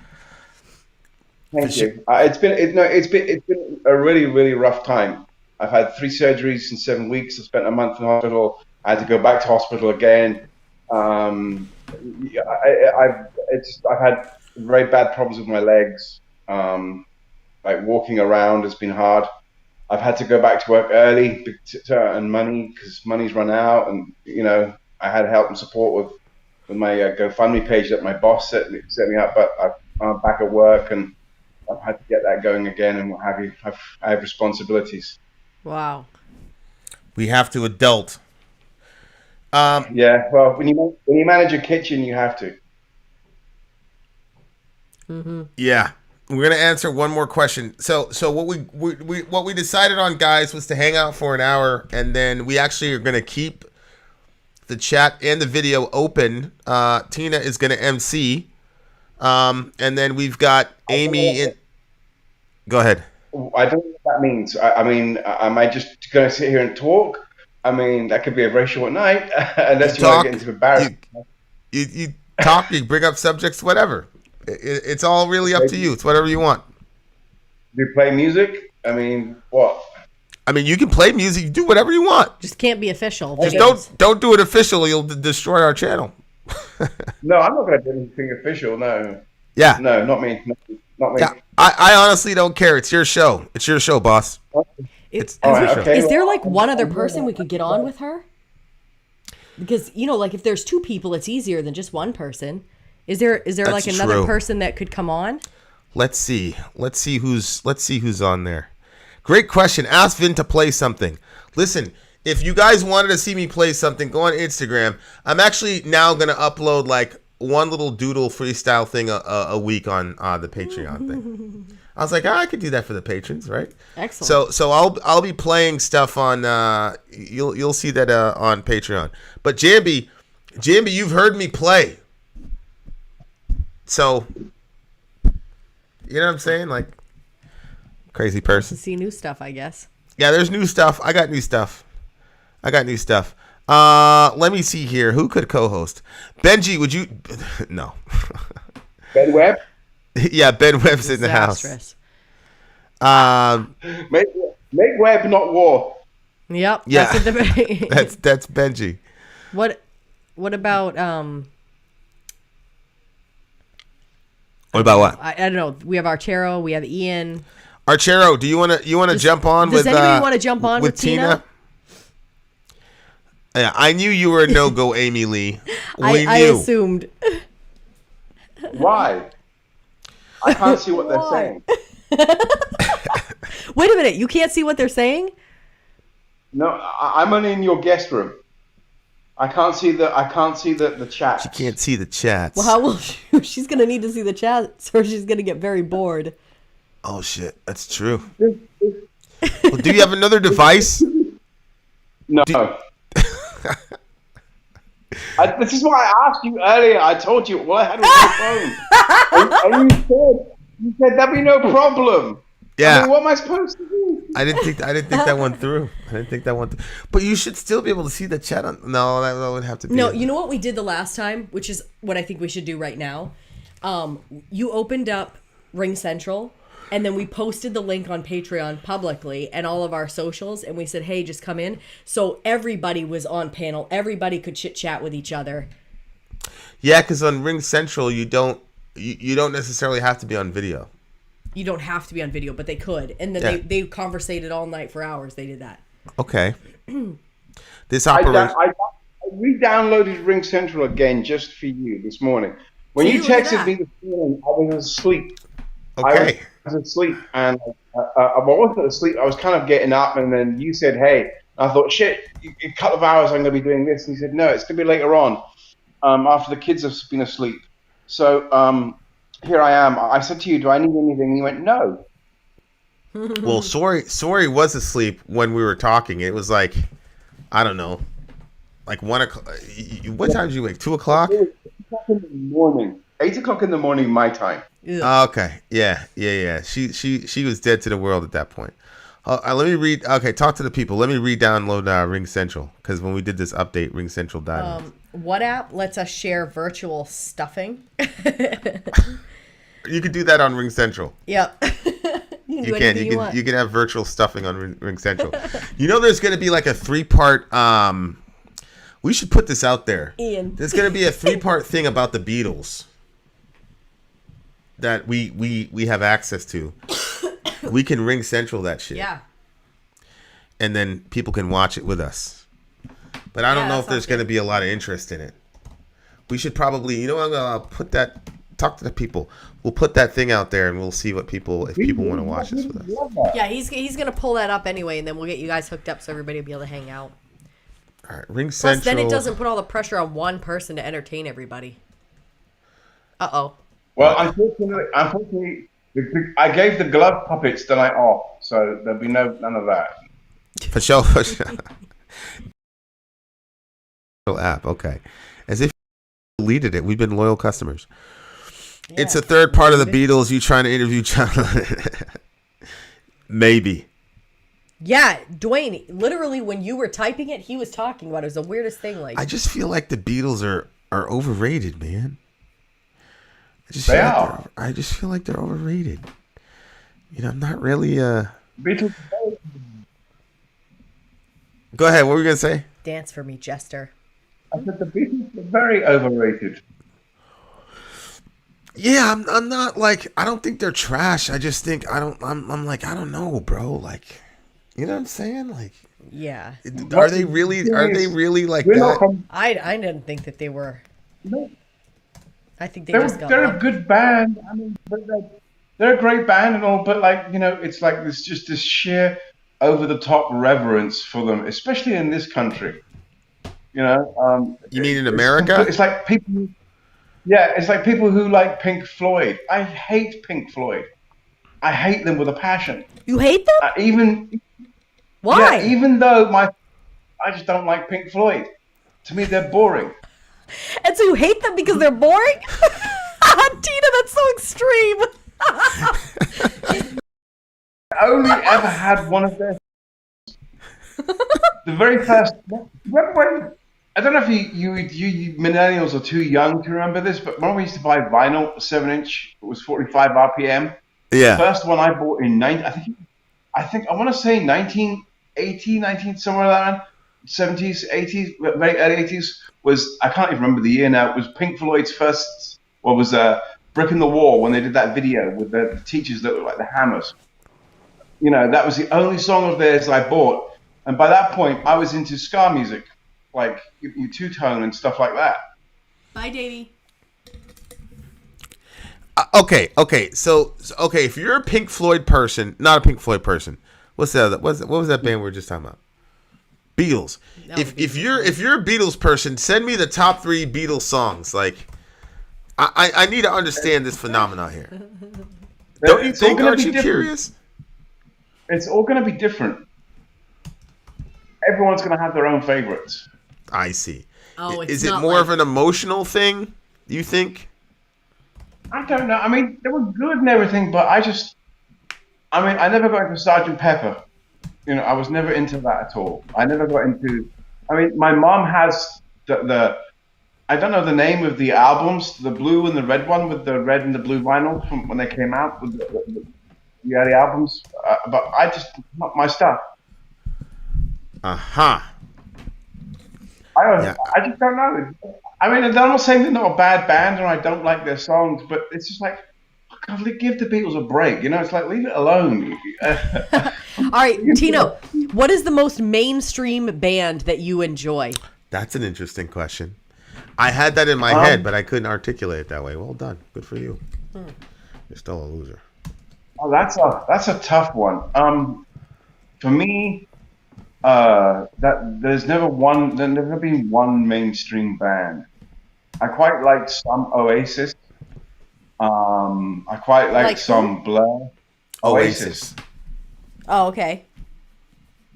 Thank you. It's been a really, really rough time. I've had 3 surgeries in 7 weeks. I spent a month in hospital. I had to go back to hospital again. I've had very bad problems with my legs. Like walking around has been hard. I've had to go back to work early to earn money because money's run out, and I had help and support with my GoFundMe page that my boss set me up. But I'm back at work and I've had to get that going again and what have you. I have responsibilities. Wow. We have to adult. Yeah, well, when you manage a kitchen, you have to. Yeah. We're gonna answer one more question. So what we decided on, guys, was to hang out for an hour, and then we actually are gonna keep the chat and the video open. Tina is gonna MC, and then we've got Amy. Go ahead. I don't know what that means. I mean, am I just going to sit here and talk? I mean, that could be a very short night, unless you want to get into embarrassment. You talk, you bring up subjects, whatever. It's all really up to you. It's whatever you want. Do you play music? I mean, what? I mean, you can play music. You do whatever you want. Just can't be official. Just don't do it official. You'll destroy our channel. No, I'm not going to do anything official. No. Yeah. No, not me. Not me. Yeah, I honestly don't care. It's your show. It's your show, boss. Is Okay. there like one other person we could get on with her? Because, you know, like if there's two people, it's easier than just one person. Is there like another true. person that could come on? Let's see who's on there. Great question. Ask Vin to play something. Listen, if you guys wanted to see me play something, go on Instagram. I'm actually now gonna upload like one little doodle freestyle thing a week on the Patreon thing. I was like, I could do that for the patrons, right? Excellent. So I'll be playing stuff on you'll see that on Patreon. But Jambi, you've heard me play. So you know what I'm saying? Like crazy person. To see new stuff, I guess. Yeah, there's new stuff. I got new stuff. Let me see here. Who could co-host? Benji, would you? No. Ben Webb? Yeah, Ben Webb's in the house. Make Webb, not war. Yep. Yeah. That's that's Benji. What about What about what? I don't know. We have Archero. We have Ian. Archero, do you want to jump on with? Does anybody want to jump on with Tina? Yeah, I knew you were a no-go, Amy Lee. I assumed. Why? I can't see what they're saying. Wait a minute. You can't see what they're saying? No, I'm only in your guest room. I can't see the chat. She can't see the chats. Well, how will she's going to need to see the chats, or she's going to get very bored. Oh shit, that's true. Well, do you have another device? No. This is why I asked you earlier. I told you all I had was my phone, and you said that'd be no problem. Yeah. I mean, what am I supposed to do? I didn't think that one through. But you should still be able to see the chat on. No, that would have to be. No, you know what we did the last time, which is what I think we should do right now. You opened up Ring Central. And then we posted the link on Patreon publicly and all of our socials. And we said, hey, just come in. So everybody was on panel. Everybody could chit chat with each other. Yeah, because on Ring Central, you don't necessarily have to be on video. You don't have to be on video, but they could. And then they conversated all night for hours. They did that. Okay. This operation. I re-downloaded Ring Central again just for you this morning. When you texted me this morning, I was asleep. Okay. I was asleep, and I wasn't asleep. I was kind of getting up, and then you said, hey. I thought, shit, in a couple of hours I'm going to be doing this. And you said, no, it's going to be later on, after the kids have been asleep. So here I am. I said to you, do I need anything? And you went, no. Well, Sori was asleep when we were talking. It was like, I don't know, like 1 o'clock. What time did you wake? 2 o'clock? 8 o'clock in the morning. 8 o'clock in the morning, my time. Okay. Yeah. She was dead to the world at that point. Let me read. Okay, talk to the people. Let me re-download Ring Central, because when we did this update, Ring Central died. What app lets us share virtual stuffing? You could do that on Ring Central. Yep. You can have virtual stuffing on Ring Central. You know, there's going to be like a 3-part. We should put this out there. Ian. There's going to be a 3-part thing about the Beatles that we have access to. We can Ring Central that shit. Yeah. And then people can watch it with us. But I don't know if there's going to be a lot of interest in it. We should probably, you know, I'll put that, talk to the people. We'll put that thing out there and we'll see what people, if people want to watch this with us. Yeah, he's going to pull that up anyway, and then we'll get you guys hooked up so everybody will be able to hang out. All right, Ring Central. Plus, then it doesn't put all the pressure on one person to entertain everybody. Uh-oh. Well, But unfortunately, I gave the glove puppets the night off, so there'll be none of that. for sure, for sure. App, okay. As if you deleted it. We've been loyal customers. Yeah, It's a third part of the rude. Beatles. You trying to interview John? Maybe. Yeah, Dwayne, literally when you were typing it, he was talking about it. It was the weirdest thing. Like, I just feel like the Beatles are overrated, man. I just feel like they're overrated. You know, I'm not really Beatles. Go ahead. What were you gonna say? dance for me, Jester. I said the Beatles are very overrated. Yeah, I'm not like I don't think they're trash. I just think I'm like I don't know, bro. Like, you know what I'm saying? Like, Yeah, are they really like We're that? not from. I didn't think that they were. No, I think they just got they're a lucky. good band. I mean, but they're a great band and all, but like it's like this sheer over the top reverence for them, especially in this country. You mean in America? It's like people. Yeah, it's like people who like Pink Floyd. I hate Pink Floyd. I hate them with a passion. You hate them? Why? Yeah, even though I just don't like Pink Floyd. To me, they're boring. And so you hate them because they're boring? Tina, that's so extreme. I only ever had one of their. The very first. Remember when? I don't know if you millennials are too young to remember this, but when we used to buy vinyl, 7-inch, it was 45 RPM. Yeah. The first one I bought in I think I want to say 1980, somewhere around 70s, 80s, very early 80s was, I can't even remember the year now. It was Pink Floyd's first, Brick in the Wall, when they did that video with the teachers that looked like the Hammers. That was the only song of theirs I bought. And by that point, I was into ska music, like your two-tone and stuff like that. Bye, Davey. Okay. So, if you're a Pink Floyd person, not a Pink Floyd person, what's the other? What was that band we were just talking about? Beatles. No, If you're a Beatles person, send me the top 3 Beatles songs. Like, I need to understand this phenomenon here. Don't you think? Aren't you curious? It's all going to be different. Everyone's going to have their own favorites. I see. Oh, is it more of an emotional thing, you think? I don't know. I mean, they were good and everything, but I never got into Sgt. Pepper. I was never into that at all. I never got into. I mean, my mom has the I don't know the name of the albums, the blue and the red one with the red and the blue vinyl from when they came out with the early albums. But I just not my stuff. Uh-huh. I just don't know. I mean, I'm not saying they're not a bad band or I don't like their songs, but it's just like, God, give the Beatles a break. It's like, leave it alone. All right, Tino, what is the most mainstream band that you enjoy? That's an interesting question. I had that in my head, but I couldn't articulate it that way. Well done. Good for you. You're still a loser. Oh, that's a tough one. For me, there's never been one mainstream band. I quite like some Oasis. I quite like some Blur. Oasis. Oh, okay.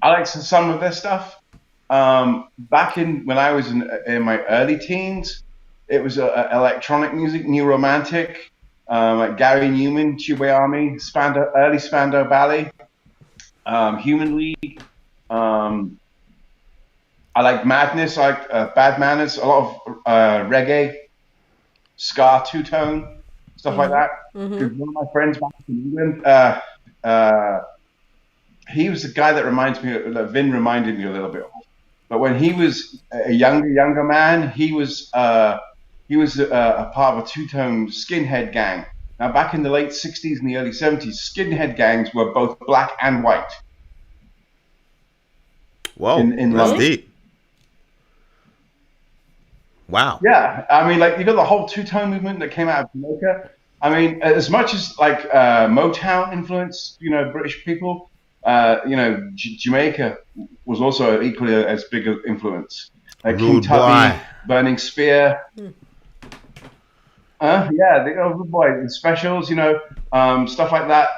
I like some of their stuff. Back when I was in my early teens, it was electronic music, new romantic, like Gary Newman, Tube Army, early Spandau Ballet, Human League. I like Madness, I like Bad Manners, a lot of reggae, ska, two-tone, stuff like that. Mm-hmm. One of my friends back in England, he was the guy that Vin reminded me a little bit of. But when he was a younger man, he was a part of a two-tone skinhead gang. Now, back in the late 60s and the early 70s, skinhead gangs were both black and white. Whoa, in that's London. deep. Wow. Yeah, I mean, like you got the whole two-tone movement that came out of Jamaica. I mean, as much as like Motown influenced, British people, Jamaica was also equally as big an influence. Like King Tubby, Burning Spear. Yeah, oh boy, the specials, stuff like that.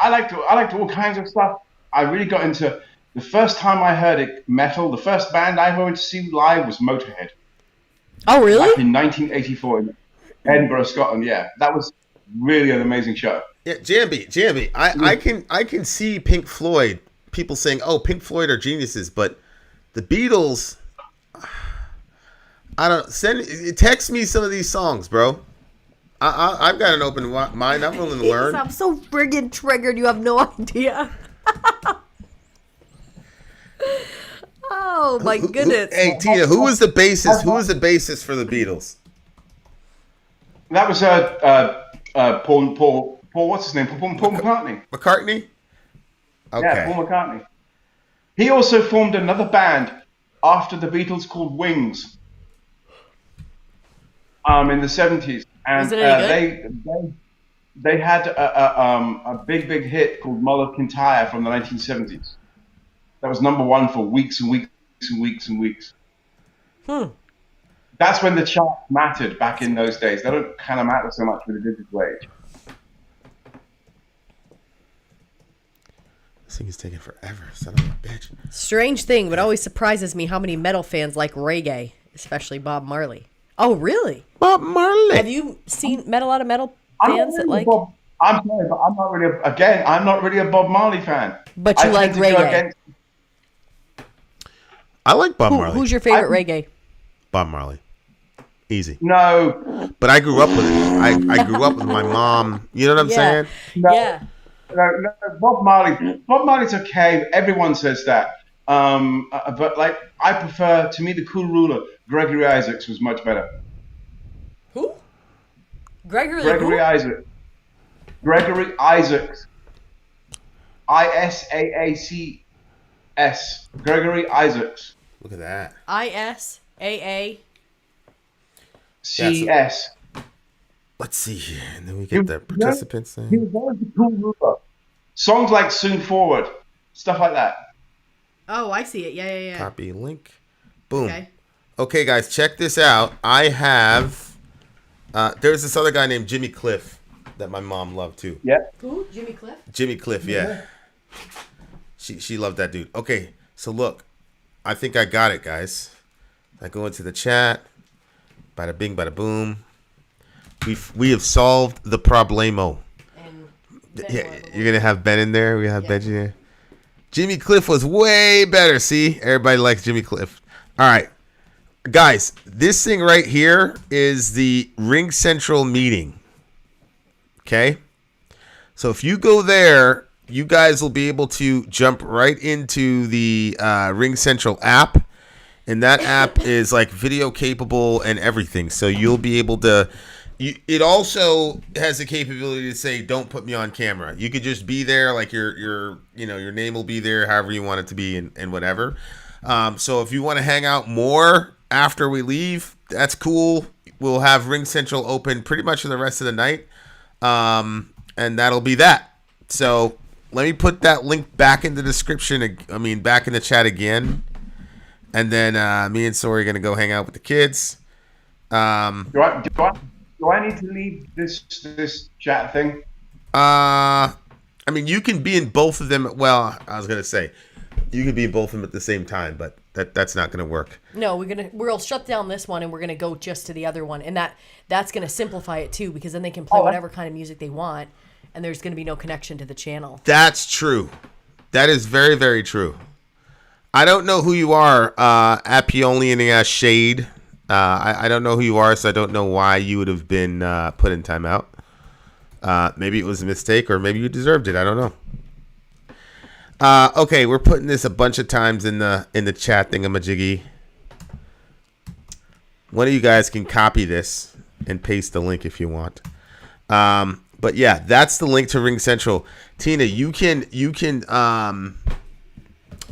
I liked all kinds of stuff. I really got into the first time I heard it metal. The first band I ever went to see live was Motorhead Oh, back really? in 1984 in Edinburgh, Scotland. Yeah, that was really an amazing show. Yeah, Jambi. I can see Pink Floyd. People saying, "Oh, Pink Floyd are geniuses," but the Beatles. I don't text me some of these songs, bro. I've got an open mind. I'm willing to learn. I'm so friggin' triggered. You have no idea. Oh my goodness. Hey Tina, who was the bassist? Who was the bassist for the Beatles? That was Paul. What's his name? Paul McCartney. McCartney. Okay. Yeah, Paul McCartney. He also formed another band after the Beatles called Wings. In the 70s, and Was it any good? they had a big hit called Mull of Kintyre from the 1970s. That was number one for weeks and weeks and weeks and weeks. That's when the charts mattered back in those days. They don't kind of matter so much with the digital age. This thing is taking forever. Son of a bitch. Strange thing, but always surprises me how many metal fans like reggae, especially Bob Marley. Oh, really? Bob Marley. Have you seen a lot of metal fans that like? I'm sorry, but I'm not really a Bob Marley fan. But you like reggae. I like Bob Marley. Who's your favorite reggae? Bob Marley. Easy. No. But I grew up with it. I grew up with my mom. You know what I'm saying? No. Yeah. No, Bob Marley. Bob Marley's okay. Everyone says that. But like, I prefer. To me, the cool ruler, Gregory Isaacs, was much better. Who? Gregory Isaacs. Gregory Isaacs. ISAACS. Gregory Isaacs. Look at that. ISAA. CS. Let's see here, and then we get the participants thing. He was always the cool ruler. Songs like "Soon Forward," stuff like that. Oh, I see it. Yeah. Copy link. Boom. Okay, guys, check this out. I have. There's this other guy named Jimmy Cliff that my mom loved too. Yeah. Who? Jimmy Cliff? Jimmy Cliff, yeah. She loved that dude. Okay, so look, I think I got it, guys. I go into the chat. Bada bing, bada boom. We have solved the problemo. Yeah, you're gonna have Ben in there. We have Benji there. Jimmy Cliff was way better. See, everybody likes Jimmy Cliff. All right, guys, this thing right here is the Ring Central meeting. Okay, so if you go there, you guys will be able to jump right into the Ring Central app. And that app is like video capable and everything. So you'll be able to. It also has the capability to say, "Don't put me on camera." You could just be there, like your name will be there, however you want it to be, and whatever. So if you want to hang out more after we leave, that's cool. We'll have Ring Central open pretty much for the rest of the night, and that'll be that. So let me put that link back in the description. Back in the chat again. And then me and Sori are going to go hang out with the kids. Do I need to leave this chat thing? You can be in both of them. Well, I was going to say, you can be in both of them at the same time, but that's not going to work. No, we'll shut down this one and we're going to go just to the other one. And that's going to simplify it too, because then they can play whatever kind of music they want. And there's going to be no connection to the channel. That's true. That is very, very true. I don't know who you are, at Peonian Shade. I don't know who you are, so I don't know why you would have been put in timeout. Maybe it was a mistake, or maybe you deserved it. I don't know. Okay, we're putting this a bunch of times in the chat thingamajiggy. One of you guys can copy this and paste the link if you want. But yeah, that's the link to Ring Central. Tina, you can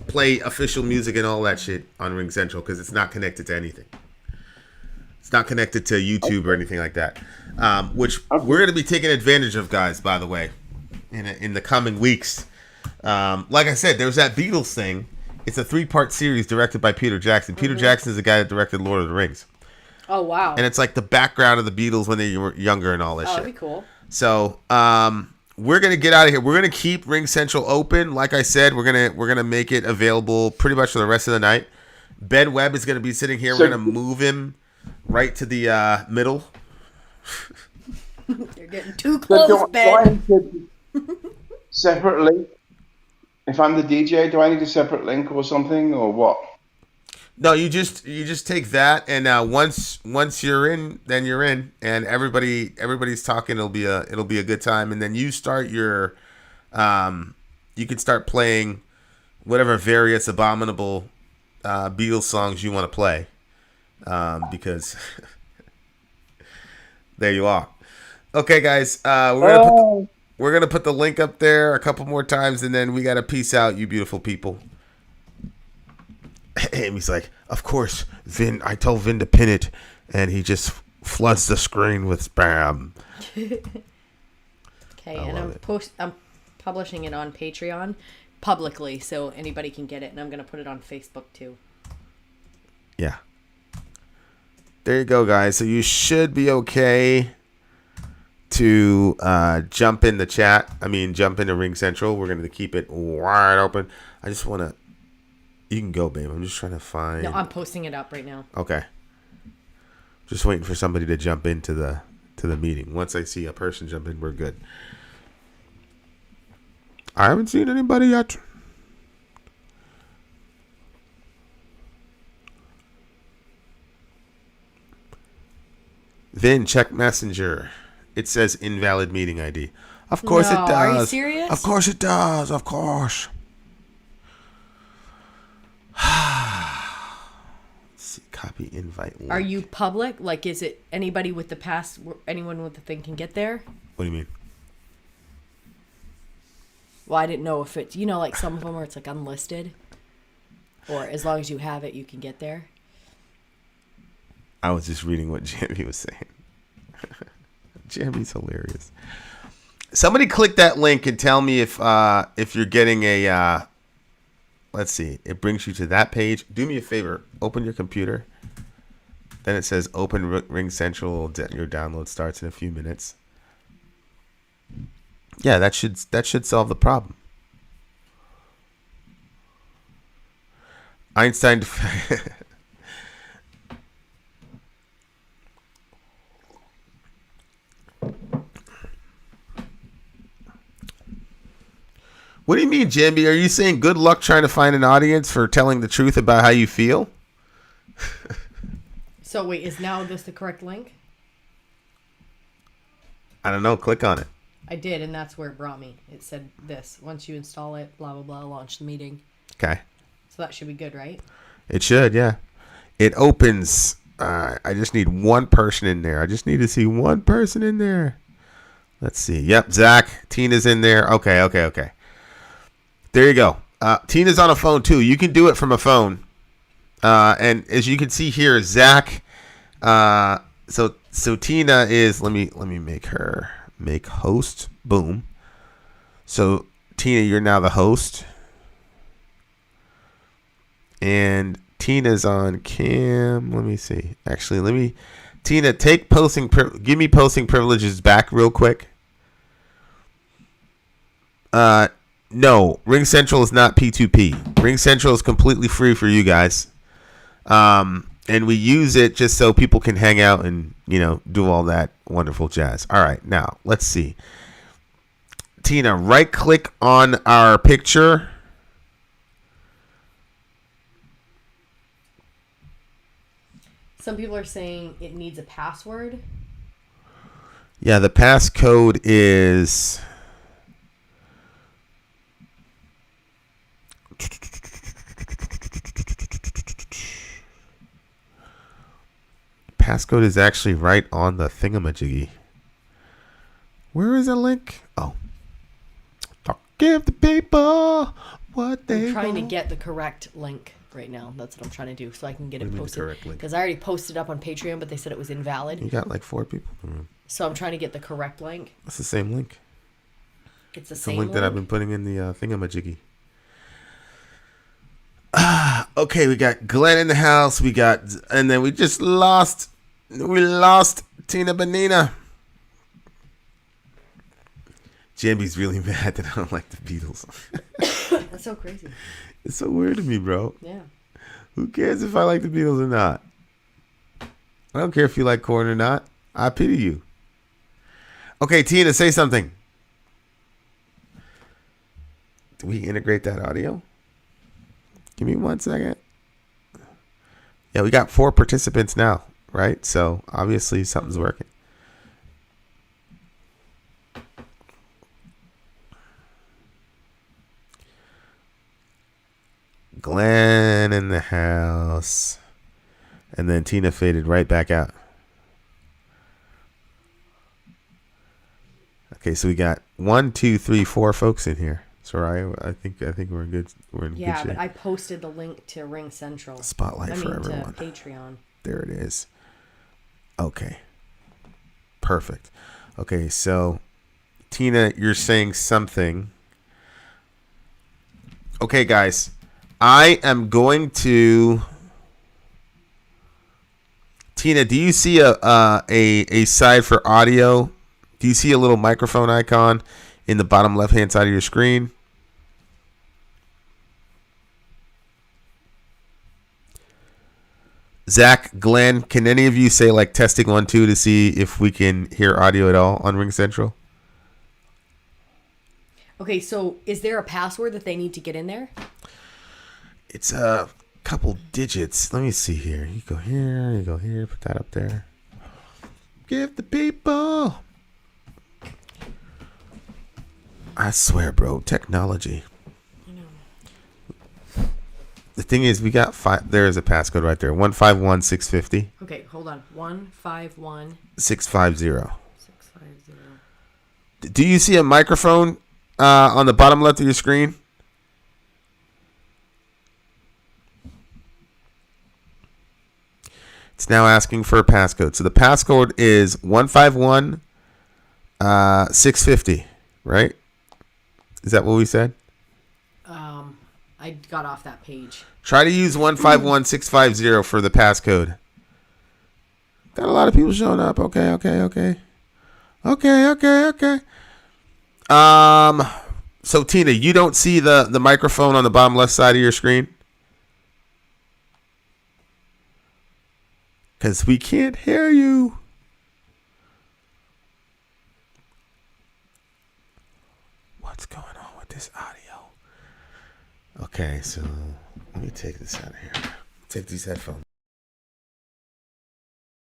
play official music and all that shit on Ring Central because it's not connected to anything. It's not connected to YouTube or anything like that, which we're going to be taking advantage of, guys, by the way, in the coming weeks. Like I said, there's that Beatles thing. It's a 3-part series directed by Peter Jackson. Peter Jackson is the guy that directed Lord of the Rings. Oh, wow. And it's like the background of the Beatles when they were younger and all this shit. That'd be cool. So, we're gonna get out of here. We're gonna keep Ring Central open. Like I said, we're gonna make it available pretty much for the rest of the night. Ben Webb is gonna be sitting here. We're gonna move him right to the middle. You're getting too close, Ben. Separate link. If I'm the DJ, do I need a separate link or something, or what? No, you just take that, and once you're in, then you're in, and everybody's talking. It'll be a good time, and then you start your, you can start playing whatever various abominable Beatles songs you want to play, because there you are. Okay, guys, we're gonna put the link up there a couple more times, and then we gotta peace out, you beautiful people. Amy's like, of course, Vin. I told Vin to pin it, and he just floods the screen with spam. Okay, and I'm publishing it on Patreon publicly, so anybody can get it, and I'm gonna put it on Facebook too. Yeah. There you go, guys. So you should be okay to jump in the chat. I mean, jump into Ring Central. We're gonna keep it wide open. I just want to. You can go, babe. I'm just trying to find. No, I'm posting it up right now. Okay. Just waiting for somebody to jump into the meeting. Once I see a person jump in, we're good. I haven't seen anybody yet. Then check Messenger. It says invalid meeting ID. Of course it does. Are you serious? Of course it does. Of course. Let's see. Copy invite link. Are you public? Like, is it anybody with the pass? Anyone with the thing can get there? What do you mean? Well, I didn't know if it's, like some of them where it's like unlisted, or as long as you have it, you can get there. I was just reading what Jamie was saying. Jamie's hilarious. Somebody click that link and tell me if you're getting a. Let's see. It brings you to that page. Do me a favor. Open your computer. Then it says open Ring Central. Your download starts in a few minutes. Yeah, that should solve the problem. Einstein. What do you mean, Jambi? Are you saying good luck trying to find an audience for telling the truth about how you feel? So wait, is now this the correct link? I don't know. Click on it. I did, and that's where it brought me. It said this. Once you install it, blah, blah, blah, launch the meeting. Okay. So that should be good, right? It should, yeah. It opens. I just need one person in there. I just need to see one person in there. Let's see. Yep, Zach. Tina's in there. Okay. There you go. Tina's on a phone, too. You can do it from a phone. And as you can see here, Zach. So Tina is. Let me make host. Boom. So Tina, you're now the host. And Tina's on cam. Let me see. Actually, Tina, take posting. Give me posting privileges back real quick. No, Ring Central is not P2P. Ring Central is completely free for you guys. And we use it just so people can hang out and, do all that wonderful jazz. All right, now, let's see. Tina, right-click on our picture. Some people are saying it needs a password. Yeah, the passcode is... Passcode is actually right on the thingamajiggy. Where is the link? Oh. Give the people what they want. I'm trying to get the correct link right now. That's what I'm trying to do so I can get it posted. Because I already posted up on Patreon, but they said it was invalid. You got like 4 people. So I'm trying to get the correct link. That's the same link. It's the same link that I've been putting in the thingamajiggy. Okay, we got Glenn in the house. And then we just lost We lost Tina Benina. Jambi's really mad that I don't like the Beatles. That's so crazy. It's so weird to me, bro. Yeah. Who cares if I like the Beatles or not? I don't care if you like Korn or not. I pity you. Okay, Tina, say something. Do we integrate that audio? Give me 1 second. Yeah, we got 4 participants now, right? So obviously something's working. Glenn in the house. And then Tina faded right back out. Okay, so we got 1, 2, 3, 4 folks in here. Soraya, I think we're in good. We're in good shape. Yeah, but I posted the link to Ring Central. Spotlight for everyone. To Patreon. There it is. Okay. Perfect. Okay, so Tina, you're saying something. Okay, guys, I am going to. Tina, do you see a side for audio? Do you see a little microphone icon in the bottom left-hand side of your screen? Zach, Glenn, can any of you say like testing 1, 2 to see if we can hear audio at all on Ring Central? Okay, so is there a password that they need to get in there? It's a couple digits. Let me see here. You go here, you go here, put that up there. Give the people. I swear, bro, technology. I know. The thing is, we got 5. There is a passcode right there. 151650. Okay, hold on. 151 650. 650. Do you see a microphone on the bottom left of your screen? It's now asking for a passcode. So the passcode is 151 650, right? Is that what we said? I got off that page. Try to use 151650 for the passcode. Got a lot of people showing up. Okay. So Tina, you don't see the microphone on the bottom left side of your screen? Because we can't hear you. What's going on with this audio? Okay, so let me take this out of here. Take these headphones.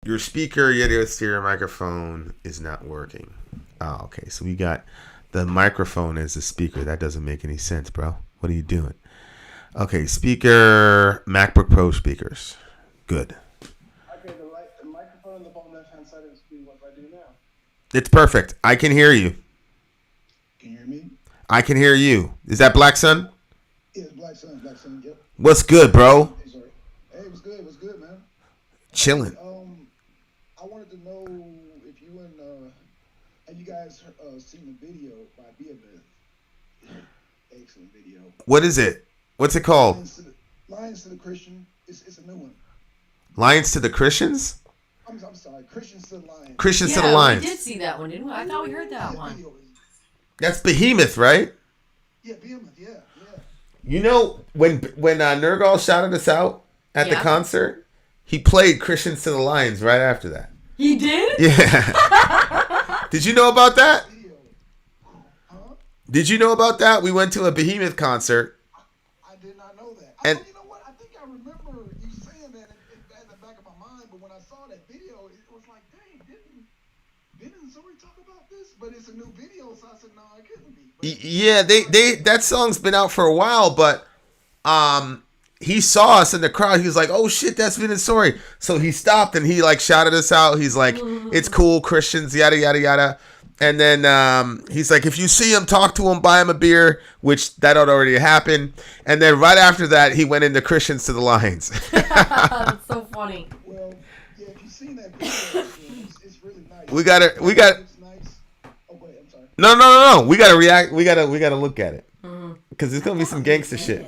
Your speaker, your stereo microphone is not working. Oh, okay. So we got the microphone as the speaker. That doesn't make any sense, bro. What are you doing? Okay, speaker, MacBook Pro speakers. Good. Okay, the microphone on the bottom left-hand side of the screen, what do I do now? It's perfect. I can hear you. Can you hear me? I can hear you. Is that Black Sun? Yeah, it's Black Sun, yep. What's good, bro? Hey, sorry. Hey, what's good, man? Chilling. I wanted to know if you have you guys seen the video by Beavis? Excellent video. What is it? What's it called? Lions to the Christian. It's a new one. Lions to the Christians? I'm sorry, Christians to the Lions. Christians to the Lions. We did see that one, didn't we? I thought we heard that one. That's Behemoth, right? Yeah, Behemoth, yeah. You know, when Nergal shouted us out at the concert, he played Christians to the Lions right after that. He did? Yeah. Did you know about that? Huh? Did you know about that? We went to a Behemoth concert. I did not know that. And you know what? I think I remember you saying that in the back of my mind, but when I saw that video, it was like, dang, didn't Vin and Sori talk about this? But it's a new video, so I said, no, it couldn't be. yeah, they that song's been out for a while, but he saw us in the crowd. He was like, "Oh shit, that's Vin and Sori." So he stopped and he like shouted us out. He's like, "It's cool, Christians, yada yada yada." And then he's like, "If you see him, talk to him, buy him a beer," which that had already happened. And then right after that, he went into Christians to the Lions. That's so funny. Well, yeah, if you've seen that video, it's really nice. We got. It's nice. Oh, wait, I'm sorry. No. We gotta react. We gotta look at it because there's gonna be some gangster shit.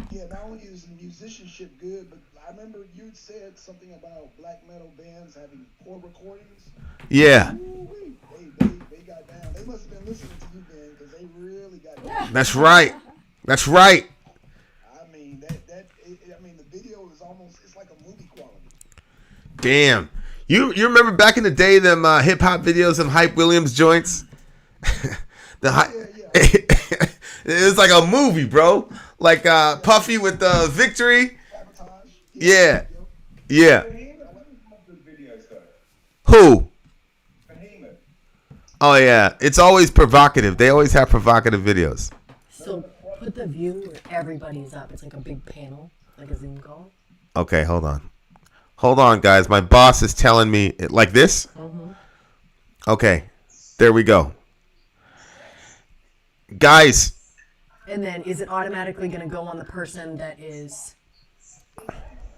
Yeah, not only is the musicianship good, but I remember you'd said something about black metal bands having poor recordings. Yeah. Ooh-wee. They got down. They must have been listening to you, Ben, because they really got down. That's right. That's right. I mean, the video is almost, it's like a movie quality. Damn. You remember back in the day them hip hop videos of Hype Williams joints? It was like a movie, bro. Like Puffy with Victory. Sabotage. Yeah. Yeah. Behemoth have good videos though. Who? Behemoth. Oh yeah. It's always provocative. They always have provocative videos. So put the view where everybody's up. It's like a big panel, like a Zoom call. Okay, hold on. Hold on, guys. My boss is telling me like this. Mm-hmm. Okay. There we go. Guys. And then is it automatically going to go on the person that is...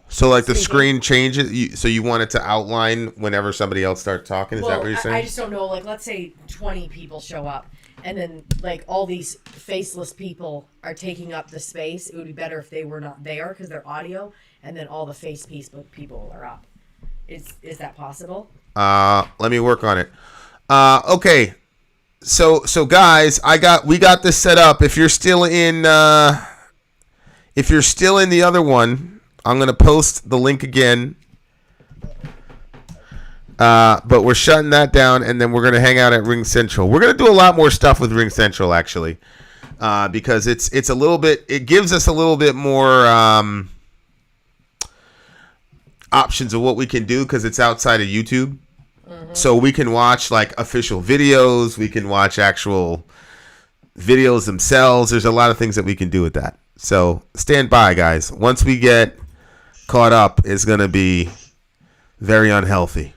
So like the Speaking. screen changes, so you want it to outline whenever somebody else starts talking? Is that what you're saying? I just don't know. Like, let's say 20 people show up, and then like all these faceless people are taking up the space. It would be better if they were not there because they're audio, and then all the face people are up. Is that possible? Let me work on it. Okay. So guys, we got this set up. If you're still in the other one, I'm gonna post the link again. But we're shutting that down, and then we're gonna hang out at Ring Central. We're gonna do a lot more stuff with Ring Central, actually, because it's a little bit. It gives us a little bit more options of what we can do because it's outside of YouTube. Mm-hmm. So we can watch like official videos. We can watch actual videos themselves. There's a lot of things that we can do with that. So stand by, guys. Once we get caught up, it's going to be very unhealthy.